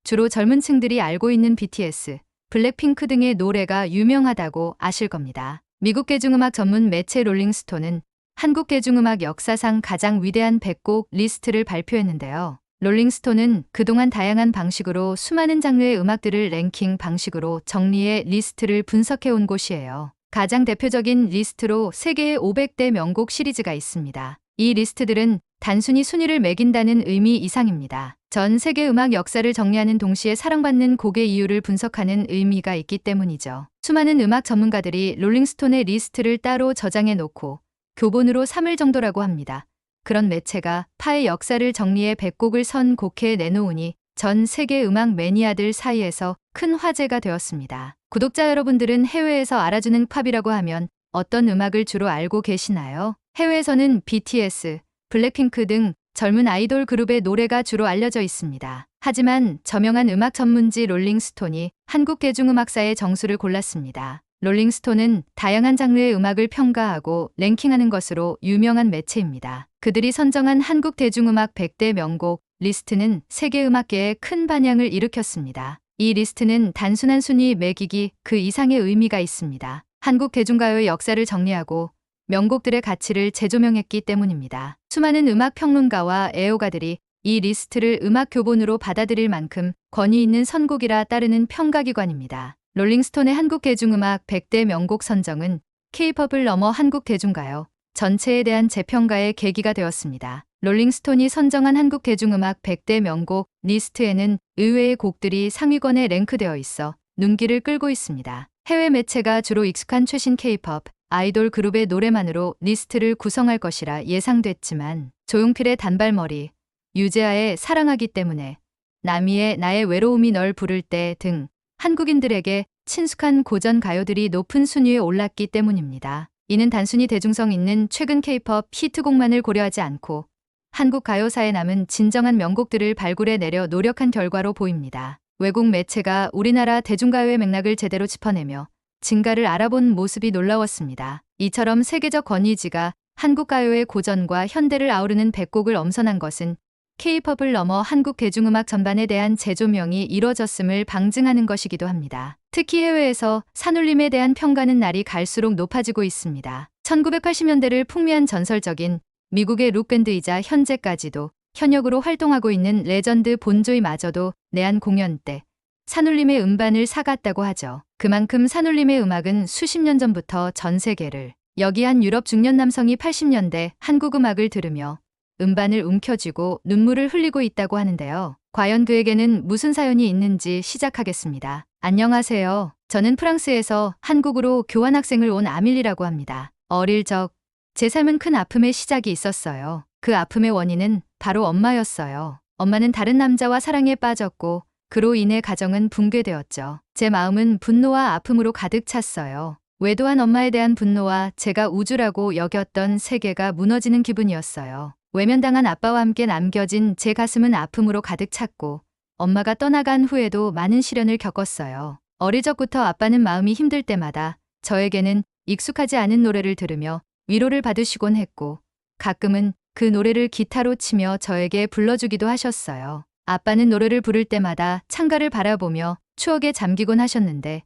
Speaker 1: 주로 젊은 층들이 알고 있는 BTS, 블랙핑크 등의 노래가 유명하다고 아실 겁니다. 미국 대중음악 전문 매체 롤링스톤은 한국 대중음악 역사상 가장 위대한 100곡 리스트를 발표했는데요. 롤링스톤은 그동안 다양한 방식으로 수많은 장르의 음악들을 랭킹 방식으로 정리해 리스트를 분석해온 곳이에요. 가장 대표적인 리스트로 세계의 500대 명곡 시리즈가 있습니다. 이 리스트들은 단순히 순위를 매긴다는 의미 이상입니다. 전 세계 음악 역사를 정리하는 동시에 사랑받는 곡의 이유를 분석하는 의미가 있기 때문이죠. 수많은 음악 전문가들이 롤링스톤의 리스트를 따로 저장해 놓고 교본으로 3일 정도라고 합니다. 그런 매체가 파의 역사를 정리해 100곡을 선곡해 내놓으니 전 세계 음악 매니아들 사이에서 큰 화제가 되었습니다. 구독자 여러분들은 해외에서 알아주는 팝이라고 하면 어떤 음악을 주로 알고 계시나요? 해외에서는 BTS, 블랙핑크 등 젊은 아이돌 그룹의 노래가 주로 알려져 있습니다. 하지만 저명한 음악 전문지 롤링스톤이 한국 대중음악사의 정수를 골랐습니다. 롤링스톤은 다양한 장르의 음악을 평가하고 랭킹하는 것으로 유명한 매체입니다. 그들이 선정한 한국 대중음악 100대 명곡 리스트는 세계 음악계에 큰 반향을 일으켰습니다. 이 리스트는 단순한 순위 매기기 그 이상의 의미가 있습니다. 한국 대중가요의 역사를 정리하고 명곡들의 가치를 재조명했기 때문입니다. 수많은 음악 평론가와 애호가들이 이 리스트를 음악 교본으로 받아들일 만큼 권위 있는 선곡이라 따르는 평가기관입니다. 롤링스톤의 한국 대중음악 100대 명곡 선정은 K-팝을 넘어 한국 대중가요 전체에 대한 재평가의 계기가 되었습니다. 롤링스톤이 선정한 한국 대중음악 100대 명곡 리스트에는 의외의 곡들이 상위권에 랭크되어 있어 눈길을 끌고 있습니다. 해외 매체가 주로 익숙한 최신 K-팝 아이돌 그룹의 노래만으로 리스트를 구성할 것이라 예상됐지만 조용필의 단발머리, 유재하의 사랑하기 때문에, 나미의 나의 외로움이 널 부를 때 등 한국인들에게 친숙한 고전 가요들이 높은 순위에 올랐기 때문입니다. 이는 단순히 대중성 있는 최근 K-팝 히트곡만을 고려하지 않고 한국 가요사에 남은 진정한 명곡들을 발굴해 내려 노력한 결과로 보입니다. 외국 매체가 우리나라 대중가요의 맥락을 제대로 짚어내며 진가를 알아본 모습이 놀라웠습니다. 이처럼 세계적 권위지가 한국 가요의 고전과 현대를 아우르는 100곡을 엄선한 것은 K-팝을 넘어 한국 대중음악 전반에 대한 재조명이 이뤄졌음을 방증하는 것이기도 합니다. 특히 해외에서 산울림에 대한 평가는 날이 갈수록 높아지고 있습니다. 1980년대를 풍미한 전설적인 미국의 록밴드이자 현재까지도 현역으로 활동하고 있는 레전드 본조이마저도 내한 공연 때 산울림의 음반을 사갔다고 하죠. 그만큼 산울림의 음악은 수십 년 전부터 전 세계를 여기한 유럽 중년 남성이 80년대 한국 음악을 들으며 음반을 움켜쥐고 눈물을 흘리고 있다고 하는데요. 과연 그에게는 무슨 사연이 있는지 시작하겠습니다. 안녕하세요. 저는 프랑스에서 한국으로 교환학생을 온 아밀리라고 합니다. 어릴 적 제 삶은 큰 아픔의 시작이 있었어요. 그 아픔의 원인은 바로 엄마였어요. 엄마는 다른 남자와 사랑에 빠졌고 그로 인해 가정은 붕괴되었죠. 제 마음은 분노와 아픔으로 가득 찼어요. 외도한 엄마에 대한 분노와 제가 우주라고 여겼던 세계가 무너지는 기분이었어요. 외면당한 아빠와 함께 남겨진 제 가슴은 아픔으로 가득 찼고 엄마가 떠나간 후에도 많은 시련을 겪었어요. 어릴 적부터 아빠는 마음이 힘들 때마다 저에게는 익숙하지 않은 노래를 들으며 위로를 받으시곤 했고 가끔은 그 노래를 기타로 치며 저에게 불러주기도 하셨어요. 아빠는 노래를 부를 때마다 창가를 바라보며 추억에 잠기곤 하셨는데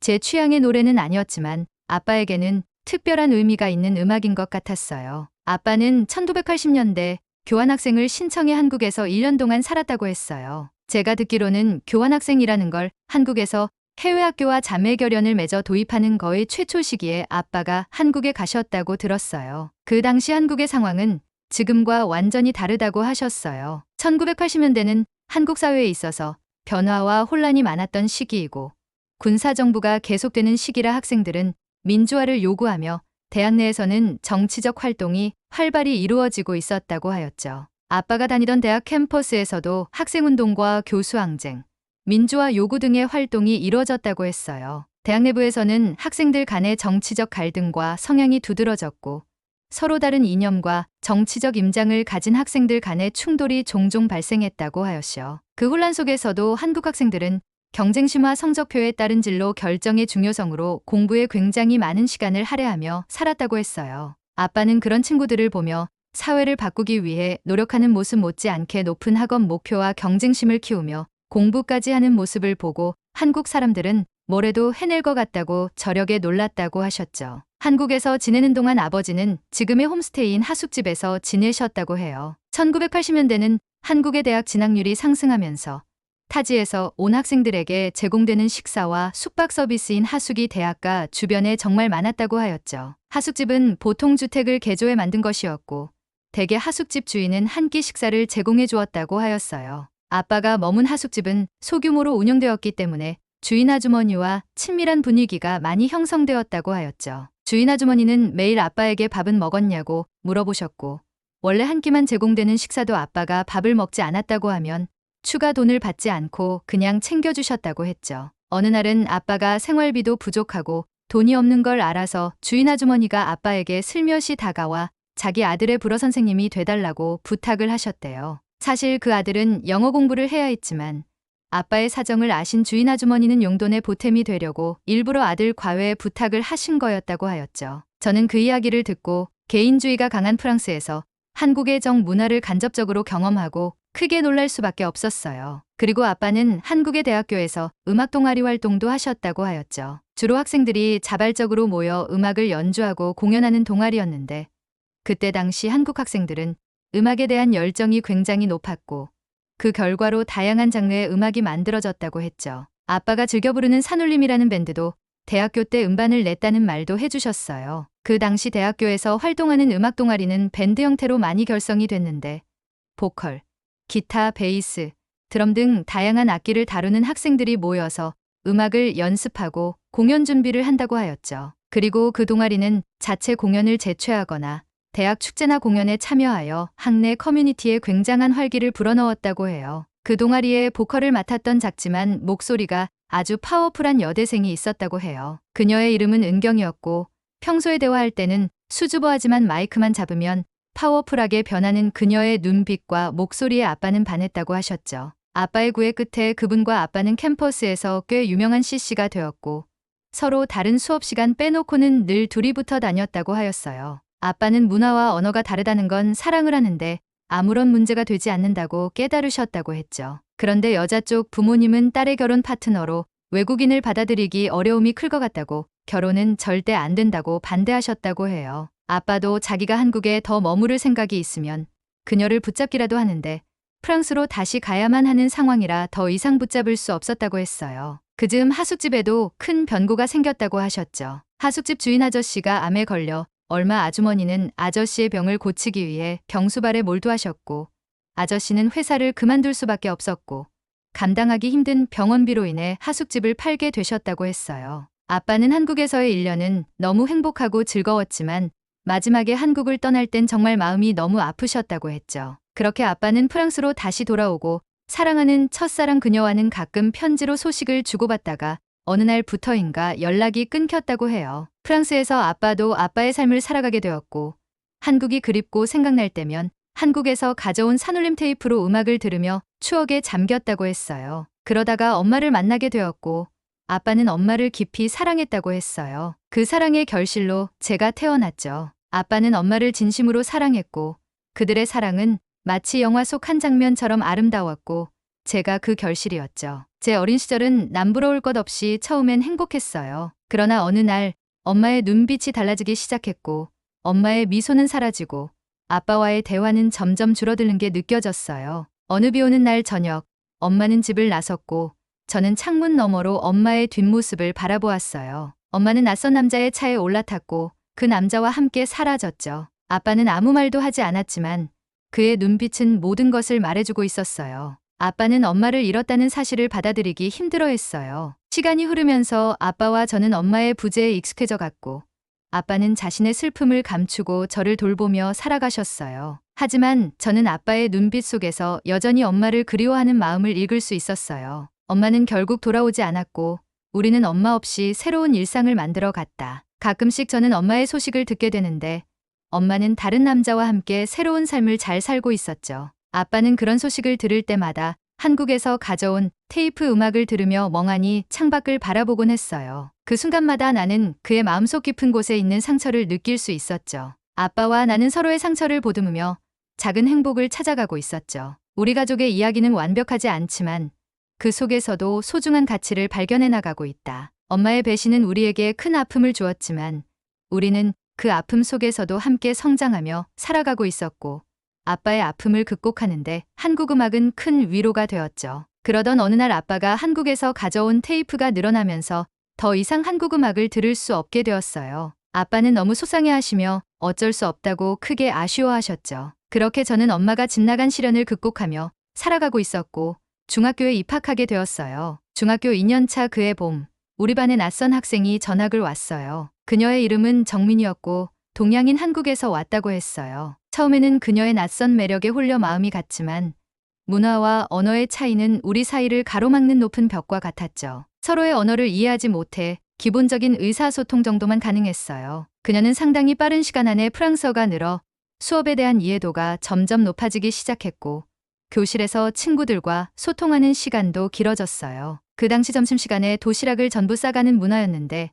Speaker 1: 제 취향의 노래는 아니었지만 아빠에게는 특별한 의미가 있는 음악인 것 같았어요. 아빠는 1980년대 교환학생을 신청해 한국에서 1년 동안 살았다고 했어요. 제가 듣기로는 교환학생이라는 걸 한국에서 해외학교와 자매결연을 맺어 도입하는 거의 최초 시기에 아빠가 한국에 가셨다고 들었어요. 그 당시 한국의 상황은 지금과 완전히 다르다고 하셨어요. 1980년대는 한국 사회에 있어서 변화와 혼란이 많았던 시기이고 군사정부가 계속되는 시기라 학생들은 민주화를 요구하며 대학 내에서는 정치적 활동이 활발히 이루어지고 있었다고 하였죠. 아빠가 다니던 대학 캠퍼스에서도 학생운동과 교수항쟁, 민주화 요구 등의 활동이 이루어졌다고 했어요. 대학 내부에서는 학생들 간의 정치적 갈등과 성향이 두드러졌고 서로 다른 이념과 정치적 임장을 가진 학생들 간의 충돌이 종종 발생했다고 하였죠. 그 혼란 속에서도 한국 학생들은 경쟁심과 성적표에 따른 진로 결정의 중요성으로 공부에 굉장히 많은 시간을 할애하며 살았다고 했어요. 아빠는 그런 친구들을 보며 사회를 바꾸기 위해 노력하는 모습 못지않게 높은 학업 목표와 경쟁심을 키우며 공부까지 하는 모습을 보고 한국 사람들은 뭐래도 해낼 것 같다고 저력에 놀랐다고 하셨죠. 한국에서 지내는 동안 아버지는 지금의 홈스테이인 하숙집에서 지내셨다고 해요. 1980년대는 한국의 대학 진학률이 상승하면서 타지에서 온 학생들에게 제공되는 식사와 숙박 서비스인 하숙이 대학가 주변에 정말 많았다고 하였죠. 하숙집은 보통 주택을 개조해 만든 것이었고 대개 하숙집 주인은 한 끼 식사를 제공해 주었다고 하였어요. 아빠가 머문 하숙집은 소규모로 운영되었기 때문에 주인 아주머니와 친밀한 분위기가 많이 형성되었다고 하였죠. 주인 아주머니는 매일 아빠에게 밥은 먹었냐고 물어보셨고 원래 한 끼만 제공되는 식사도 아빠가 밥을 먹지 않았다고 하면 추가 돈을 받지 않고 그냥 챙겨주셨다고 했죠. 어느 날은 아빠가 생활비도 부족하고 돈이 없는 걸 알아서 주인 아주머니가 아빠에게 슬며시 다가와 자기 아들의 불어 선생님이 돼달라고 부탁을 하셨대요. 사실 그 아들은 영어 공부를 해야 했지만 아빠의 사정을 아신 주인 아주머니는 용돈의 보탬이 되려고 일부러 아들 과외에 부탁을 하신 거였다고 하였죠. 저는 그 이야기를 듣고 개인주의가 강한 프랑스에서 한국의 정문화를 간접적으로 경험하고 크게 놀랄 수밖에 없었어요. 그리고 아빠는 한국의 대학교에서 음악 동아리 활동도 하셨다고 하였죠. 주로 학생들이 자발적으로 모여 음악을 연주하고 공연하는 동아리였는데 그때 당시 한국 학생들은 음악에 대한 열정이 굉장히 높았고 그 결과로 다양한 장르의 음악이 만들어졌다고 했죠. 아빠가 즐겨 부르는 산울림이라는 밴드도 대학교 때 음반을 냈다는 말도 해주셨어요. 그 당시 대학교에서 활동하는 음악 동아리는 밴드 형태로 많이 결성이 됐는데 보컬, 기타, 베이스, 드럼 등 다양한 악기를 다루는 학생들이 모여서 음악을 연습하고 공연 준비를 한다고 하였죠. 그리고 그 동아리는 자체 공연을 재최하거나 대학 축제나 공연에 참여하여 학내 커뮤니티에 굉장한 활기를 불어넣었다고 해요. 그 동아리에 보컬을 맡았던 작지만 목소리가 아주 파워풀한 여대생이 있었다고 해요. 그녀의 이름은 은경이었고 평소에 대화할 때는 수줍어하지만 마이크만 잡으면 파워풀하게 변하는 그녀의 눈빛과 목소리에 아빠는 반했다고 하셨죠. 아빠의 구애 끝에 그분과 아빠는 캠퍼스에서 꽤 유명한 CC가 되었고 서로 다른 수업 시간 빼놓고는 늘 둘이 붙어 다녔다고 하였어요. 아빠는 문화와 언어가 다르다는 건 사랑을 하는데 아무런 문제가 되지 않는다고 깨달으셨다고 했죠. 그런데 여자 쪽 부모님은 딸의 결혼 파트너로 외국인을 받아들이기 어려움이 클 것 같다고, 결혼은 절대 안 된다고 반대하셨다고 해요. 아빠도 자기가 한국에 더 머무를 생각이 있으면 그녀를 붙잡기라도 하는데 프랑스로 다시 가야만 하는 상황이라 더 이상 붙잡을 수 없었다고 했어요. 그즈음 하숙집에도 큰 변고가 생겼다고 하셨죠. 하숙집 주인 아저씨가 암에 걸려 얼마 아주머니는 아저씨의 병을 고치기 위해 병수발에 몰두하셨고, 아저씨는 회사를 그만둘 수밖에 없었고, 감당하기 힘든 병원비로 인해 하숙집을 팔게 되셨다고 했어요. 아빠는 한국에서의 1년은 너무 행복하고 즐거웠지만 마지막에 한국을 떠날 땐 정말 마음이 너무 아프셨다고 했죠. 그렇게 아빠는 프랑스로 다시 돌아오고 사랑하는 첫사랑 그녀와는 가끔 편지로 소식을 주고받다가 어느 날부터인가 연락이 끊겼다고 해요. 프랑스에서 아빠도 아빠의 삶을 살아가게 되었고, 한국이 그립고 생각날 때면 한국에서 가져온 산울림 테이프로 음악을 들으며 추억에 잠겼다고 했어요. 그러다가 엄마를 만나게 되었고, 아빠는 엄마를 깊이 사랑했다고 했어요. 그 사랑의 결실로 제가 태어났죠. 아빠는 엄마를 진심으로 사랑했고, 그들의 사랑은 마치 영화 속 한 장면처럼 아름다웠고, 제가 그 결실이었죠. 제 어린 시절은 남부러울 것 없이 처음엔 행복했어요. 그러나 어느 날 엄마의 눈빛이 달라지기 시작했고, 엄마의 미소는 사라지고, 아빠와의 대화는 점점 줄어드는 게 느껴졌어요. 어느 비 오는 날 저녁, 엄마는 집을 나섰고, 저는 창문 너머로 엄마의 뒷모습을 바라보았어요. 엄마는 낯선 남자의 차에 올라탔고, 그 남자와 함께 사라졌죠. 아빠는 아무 말도 하지 않았지만 그의 눈빛은 모든 것을 말해주고 있었어요. 아빠는 엄마를 잃었다는 사실을 받아들이기 힘들어했어요. 시간이 흐르면서 아빠와 저는 엄마의 부재에 익숙해져 갔고, 아빠는 자신의 슬픔을 감추고 저를 돌보며 살아가셨어요. 하지만 저는 아빠의 눈빛 속에서 여전히 엄마를 그리워하는 마음을 읽을 수 있었어요. 엄마는 결국 돌아오지 않았고, 우리는 엄마 없이 새로운 일상을 만들어 갔다. 가끔씩 저는 엄마의 소식을 듣게 되는데, 엄마는 다른 남자와 함께 새로운 삶을 잘 살고 있었죠. 아빠는 그런 소식을 들을 때마다 한국에서 가져온 테이프 음악을 들으며 멍하니 창밖을 바라보곤 했어요. 그 순간마다 나는 그의 마음속 깊은 곳에 있는 상처를 느낄 수 있었죠. 아빠와 나는 서로의 상처를 보듬으며 작은 행복을 찾아가고 있었죠. 우리 가족의 이야기는 완벽하지 않지만 그 속에서도 소중한 가치를 발견해 나가고 있다. 엄마의 배신은 우리에게 큰 아픔을 주었지만 우리는 그 아픔 속에서도 함께 성장하며 살아가고 있었고, 아빠의 아픔을 극복하는데 한국 음악은 큰 위로가 되었죠. 그러던 어느 날 아빠가 한국에서 가져온 테이프가 늘어나면서 더 이상 한국 음악을 들을 수 없게 되었어요. 아빠는 너무 속상해하시며 어쩔 수 없다고 크게 아쉬워하셨죠. 그렇게 저는 엄마가 집 나간 시련을 극복하며 살아가고 있었고, 중학교에 입학하게 되었어요. 중학교 2년차 그해 봄, 우리 반에 낯선 학생이 전학을 왔어요. 그녀의 이름은 정민이었고 동양인 한국에서 왔다고 했어요. 처음에는 그녀의 낯선 매력에 홀려 마음이 갔지만 문화와 언어의 차이는 우리 사이를 가로막는 높은 벽과 같았죠. 서로의 언어를 이해하지 못해 기본적인 의사소통 정도만 가능했어요. 그녀는 상당히 빠른 시간 안에 프랑스어가 늘어 수업에 대한 이해도가 점점 높아지기 시작했고, 교실에서 친구들과 소통하는 시간도 길어졌어요. 그 당시 점심시간에 도시락을 전부 싸가는 문화였는데,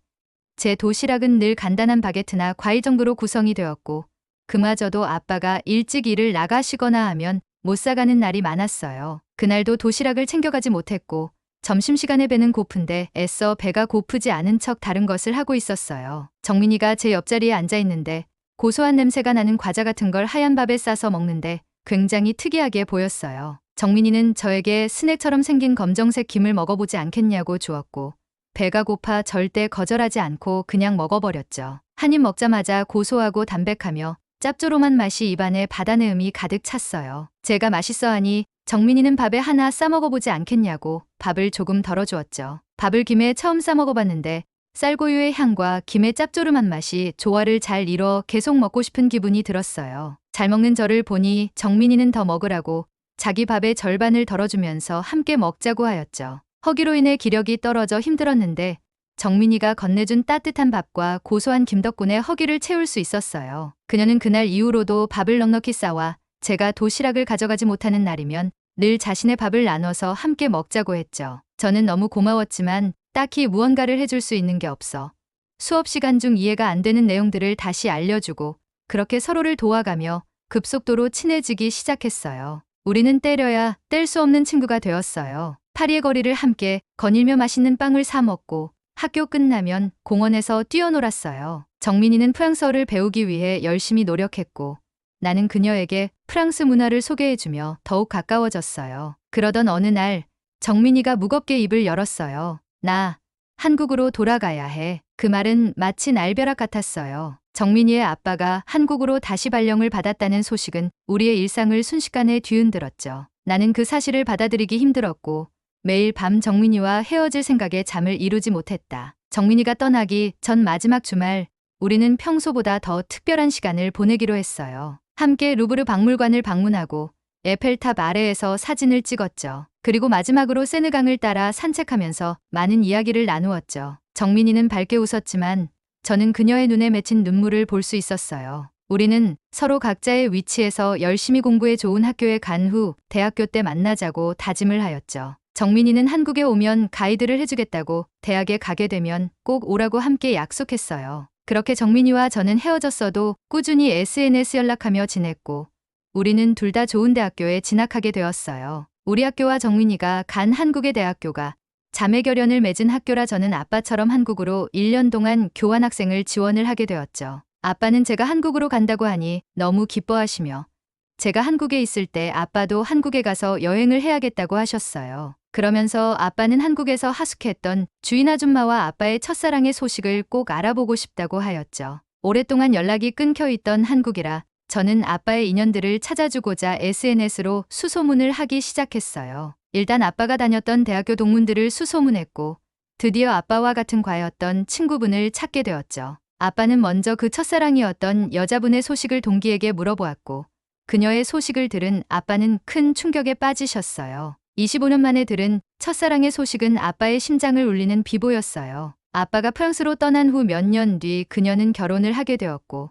Speaker 1: 제 도시락은 늘 간단한 바게트나 과일 정도로 구성이 되었고, 그마저도 아빠가 일찍 일을 나가시거나 하면 못 싸가는 날이 많았어요. 그날도 도시락을 챙겨가지 못했고, 점심시간에 배는 고픈데 애써 배가 고프지 않은 척 다른 것을 하고 있었어요. 정민이가 제 옆자리에 앉아 있는데 고소한 냄새가 나는 과자 같은 걸 하얀 밥에 싸서 먹는데 굉장히 특이하게 보였어요. 정민이는 저에게 스낵처럼 생긴 검정색 김을 먹어보지 않겠냐고 주었고, 배가 고파 절대 거절하지 않고 그냥 먹어버렸죠. 한 입 먹자마자 고소하고 담백하며 짭조름한 맛이 입안에 바다내음이 가득 찼어요. 제가 맛있어하니 정민이는 밥에 하나 싸먹어보지 않겠냐고 밥을 조금 덜어주었죠. 밥을 김에 처음 싸먹어봤는데 쌀고유의 향과 김의 짭조름한 맛이 조화를 잘 이뤄 계속 먹고 싶은 기분이 들었어요. 잘 먹는 저를 보니 정민이는 더 먹으라고 자기 밥의 절반을 덜어주면서 함께 먹자고 하였죠. 허기로 인해 기력이 떨어져 힘들었는데 정민이가 건네준 따뜻한 밥과 고소한 김 덕분에 허기를 채울 수 있었어요. 그녀는 그날 이후로도 밥을 넉넉히 싸와 제가 도시락을 가져가지 못하는 날이면 늘 자신의 밥을 나눠서 함께 먹자고 했죠. 저는 너무 고마웠지만 딱히 무언가를 해줄 수 있는 게 없어 수업 시간 중 이해가 안 되는 내용들을 다시 알려주고 그렇게 서로를 도와가며 급속도로 친해지기 시작했어요. 우리는 때려야 뗄 수 없는 친구가 되었어요. 파리의 거리를 함께 거닐며 맛있는 빵을 사 먹고 학교 끝나면 공원에서 뛰어놀았어요. 정민이는 프랑스어를 배우기 위해 열심히 노력했고 나는 그녀에게 프랑스 문화를 소개해주며 더욱 가까워졌어요. 그러던 어느 날 정민이가 무겁게 입을 열었어요. 나 한국으로 돌아가야 해. 그 말은 마치 날벼락 같았어요. 정민이의 아빠가 한국으로 다시 발령을 받았다는 소식은 우리의 일상을 순식간에 뒤흔들었죠. 나는 그 사실을 받아들이기 힘들었고 매일 밤 정민이와 헤어질 생각에 잠을 이루지 못했다. 정민이가 떠나기 전 마지막 주말 우리는 평소보다 더 특별한 시간을 보내기로 했어요. 함께 루브르 박물관을 방문하고 에펠탑 아래에서 사진을 찍었죠. 그리고 마지막으로 세느강을 따라 산책하면서 많은 이야기를 나누었죠. 정민이는 밝게 웃었지만 저는 그녀의 눈에 맺힌 눈물을 볼 수 있었어요. 우리는 서로 각자의 위치에서 열심히 공부해 좋은 학교에 간 후 대학교 때 만나자고 다짐을 하였죠. 정민이는 한국에 오면 가이드를 해주겠다고 대학에 가게 되면 꼭 오라고 함께 약속했어요. 그렇게 정민이와 저는 헤어졌어도 꾸준히 SNS 연락하며 지냈고 우리는 둘 다 좋은 대학교에 진학하게 되었어요. 우리 학교와 정민이가 간 한국의 대학교가 자매결연을 맺은 학교라 저는 아빠처럼 한국으로 1년 동안 교환학생을 지원을 하게 되었죠. 아빠는 제가 한국으로 간다고 하니 너무 기뻐하시며 제가 한국에 있을 때 아빠도 한국에 가서 여행을 해야겠다고 하셨어요. 그러면서 아빠는 한국에서 하숙했던 주인 아줌마와 아빠의 첫사랑의 소식을 꼭 알아보고 싶다고 하였죠. 오랫동안 연락이 끊겨 있던 한국이라 저는 아빠의 인연들을 찾아주고자 SNS로 수소문을 하기 시작했어요. 일단 아빠가 다녔던 대학교 동문들을 수소문했고 드디어 아빠와 같은 과였던 친구분을 찾게 되었죠. 아빠는 먼저 그 첫사랑이었던 여자분의 소식을 동기에게 물어보았고 그녀의 소식을 들은 아빠는 큰 충격에 빠지셨어요. 25년 만에 들은 첫사랑의 소식은 아빠의 심장을 울리는 비보였어요. 아빠가 프랑스로 떠난 후 몇 년 뒤 그녀는 결혼을 하게 되었고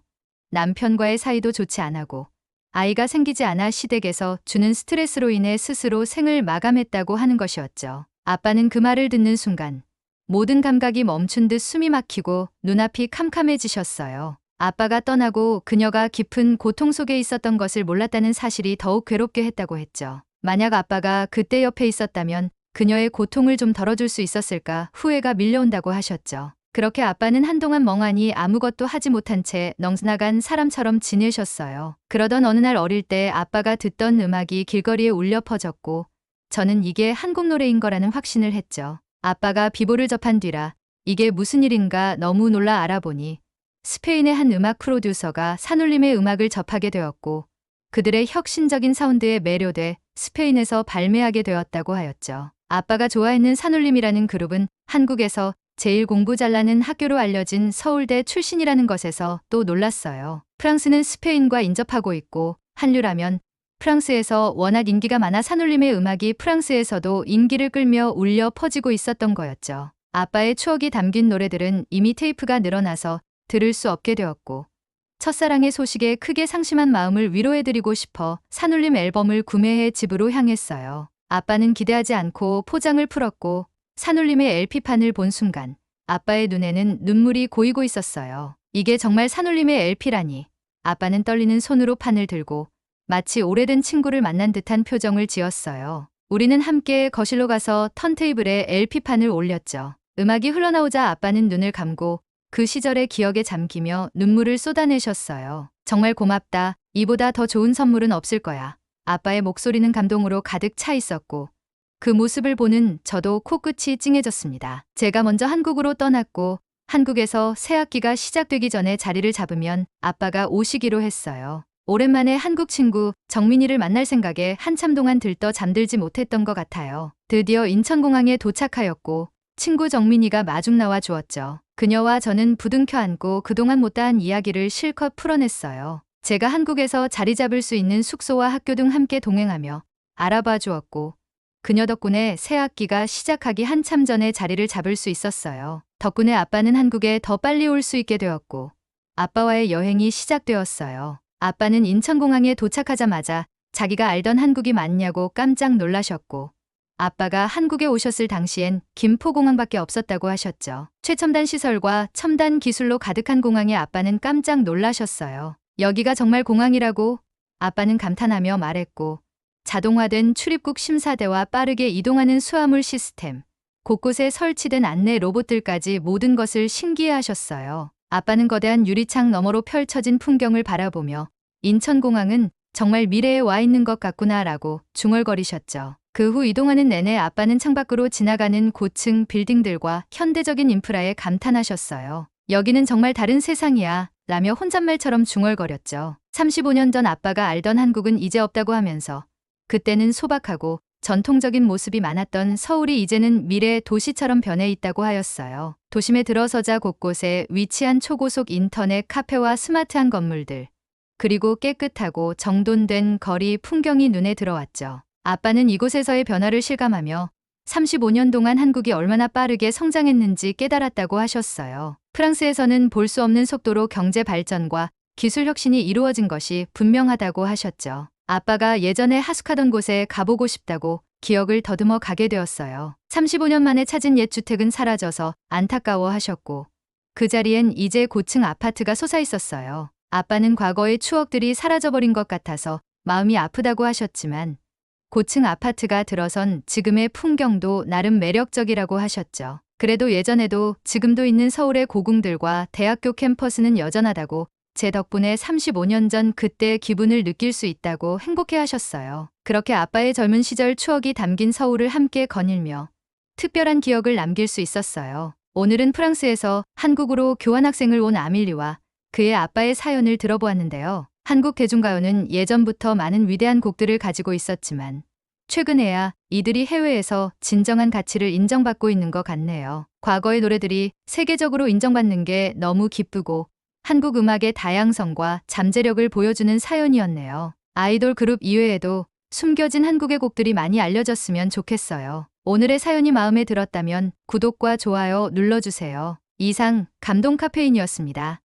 Speaker 1: 남편과의 사이도 좋지 않았고 아이가 생기지 않아 시댁에서 주는 스트레스로 인해 스스로 생을 마감했다고 하는 것이었죠. 아빠는 그 말을 듣는 순간 모든 감각이 멈춘 듯 숨이 막히고 눈앞이 캄캄해지셨어요. 아빠가 떠나고 그녀가 깊은 고통 속에 있었던 것을 몰랐다는 사실이 더욱 괴롭게 했다고 했죠. 만약 아빠가 그때 옆에 있었다면 그녀의 고통을 좀 덜어줄 수 있었을까 후회가 밀려온다고 하셨죠. 그렇게 아빠는 한동안 멍하니 아무것도 하지 못한 채 넋나간 사람처럼 지내셨어요. 그러던 어느 날 어릴 때 아빠가 듣던 음악이 길거리에 울려 퍼졌고 저는 이게 한국 노래인 거라는 확신을 했죠. 아빠가 비보를 접한 뒤라 이게 무슨 일인가 너무 놀라 알아보니 스페인의 한 음악 프로듀서가 산울림의 음악을 접하게 되었고 그들의 혁신적인 사운드에 매료돼 스페인에서 발매하게 되었다고 하였죠. 아빠가 좋아했는 산울림이라는 그룹은 한국에서 제일 공부 잘나는 학교로 알려진 서울대 출신이라는 것에서 또 놀랐어요. 프랑스는 스페인과 인접하고 있고 한류라면 프랑스에서 워낙 인기가 많아 산울림의 음악이 프랑스에서도 인기를 끌며 울려 퍼지고 있었던 거였죠. 아빠의 추억이 담긴 노래들은 이미 테이프가 늘어나서 들을 수 없게 되었고 첫사랑의 소식에 크게 상심한 마음을 위로해드리고 싶어 산울림 앨범을 구매해 집으로 향했어요. 아빠는 기대하지 않고 포장을 풀었고 산울림의 LP판을 본 순간 아빠의 눈에는 눈물이 고이고 있었어요. 이게 정말 산울림의 LP라니. 아빠는 떨리는 손으로 판을 들고 마치 오래된 친구를 만난 듯한 표정을 지었어요. 우리는 함께 거실로 가서 턴테이블에 LP판을 올렸죠. 음악이 흘러나오자 아빠는 눈을 감고 그 시절의 기억에 잠기며 눈물을 쏟아내셨어요. 정말 고맙다. 이보다 더 좋은 선물은 없을 거야. 아빠의 목소리는 감동으로 가득 차 있었고 그 모습을 보는 저도 코끝이 찡해졌습니다. 제가 먼저 한국으로 떠났고 한국에서 새 학기가 시작되기 전에 자리를 잡으면 아빠가 오시기로 했어요. 오랜만에 한국 친구 정민이를 만날 생각에 한참 동안 들떠 잠들지 못했던 것 같아요. 드디어 인천공항에 도착하였고 친구 정민이가 마중 나와 주었죠. 그녀와 저는 부둥켜 안고 그동안 못다한 이야기를 실컷 풀어냈어요. 제가 한국에서 자리 잡을 수 있는 숙소와 학교 등 함께 동행하며 알아봐 주었고 그녀 덕분에 새 학기가 시작하기 한참 전에 자리를 잡을 수 있었어요. 덕분에 아빠는 한국에 더 빨리 올 수 있게 되었고 아빠와의 여행이 시작되었어요. 아빠는 인천공항에 도착하자마자 자기가 알던 한국이 맞냐고 깜짝 놀라셨고 아빠가 한국에 오셨을 당시엔 김포공항밖에 없었다고 하셨죠. 최첨단 시설과 첨단 기술로 가득한 공항에 아빠는 깜짝 놀라셨어요. 여기가 정말 공항이라고? 아빠는 감탄하며 말했고, 자동화된 출입국 심사대와 빠르게 이동하는 수화물 시스템, 곳곳에 설치된 안내 로봇들까지 모든 것을 신기해하셨어요. 아빠는 거대한 유리창 너머로 펼쳐진 풍경을 바라보며 인천공항은 정말 미래에 와 있는 것 같구나라고 중얼거리셨죠. 그 후 이동하는 내내 아빠는 창밖으로 지나가는 고층 빌딩들과 현대적인 인프라에 감탄하셨어요. 여기는 정말 다른 세상이야 라며 혼잣말처럼 중얼거렸죠. 35년 전 아빠가 알던 한국은 이제 없다고 하면서 그때는 소박하고 전통적인 모습이 많았던 서울이 이제는 미래의 도시처럼 변해 있다고 하였어요. 도심에 들어서자 곳곳에 위치한 초고속 인터넷 카페와 스마트한 건물들, 그리고 깨끗하고 정돈된 거리 풍경이 눈에 들어왔죠. 아빠는 이곳에서의 변화를 실감하며 35년 동안 한국이 얼마나 빠르게 성장했는지 깨달았다고 하셨어요. 프랑스에서는 볼 수 없는 속도로 경제 발전과 기술 혁신이 이루어진 것이 분명하다고 하셨죠. 아빠가 예전에 하숙하던 곳에 가보고 싶다고 기억을 더듬어 가게 되었어요. 35년 만에 찾은 옛 주택은 사라져서 안타까워 하셨고, 그 자리엔 이제 고층 아파트가 솟아 있었어요. 아빠는 과거의 추억들이 사라져버린 것 같아서 마음이 아프다고 하셨지만, 고층 아파트가 들어선 지금의 풍경도 나름 매력적이라고 하셨죠. 그래도 예전에도 지금도 있는 서울의 고궁들과 대학교 캠퍼스는 여전하다고, 제 덕분에 35년 전 그때의 기분을 느낄 수 있다고 행복해 하셨어요. 그렇게 아빠의 젊은 시절 추억이 담긴 서울을 함께 거닐며 특별한 기억을 남길 수 있었어요. 오늘은 프랑스에서 한국으로 교환학생을 온 아밀리와 그의 아빠의 사연을 들어보았는데요. 한국 대중가요는 예전부터 많은 위대한 곡들을 가지고 있었지만 최근에야 이들이 해외에서 진정한 가치를 인정받고 있는 것 같네요. 과거의 노래들이 세계적으로 인정받는 게 너무 기쁘고 한국 음악의 다양성과 잠재력을 보여주는 사연이었네요. 아이돌 그룹 이외에도 숨겨진 한국의 곡들이 많이 알려졌으면 좋겠어요. 오늘의 사연이 마음에 들었다면 구독과 좋아요 눌러주세요. 이상 감동 카페인이었습니다.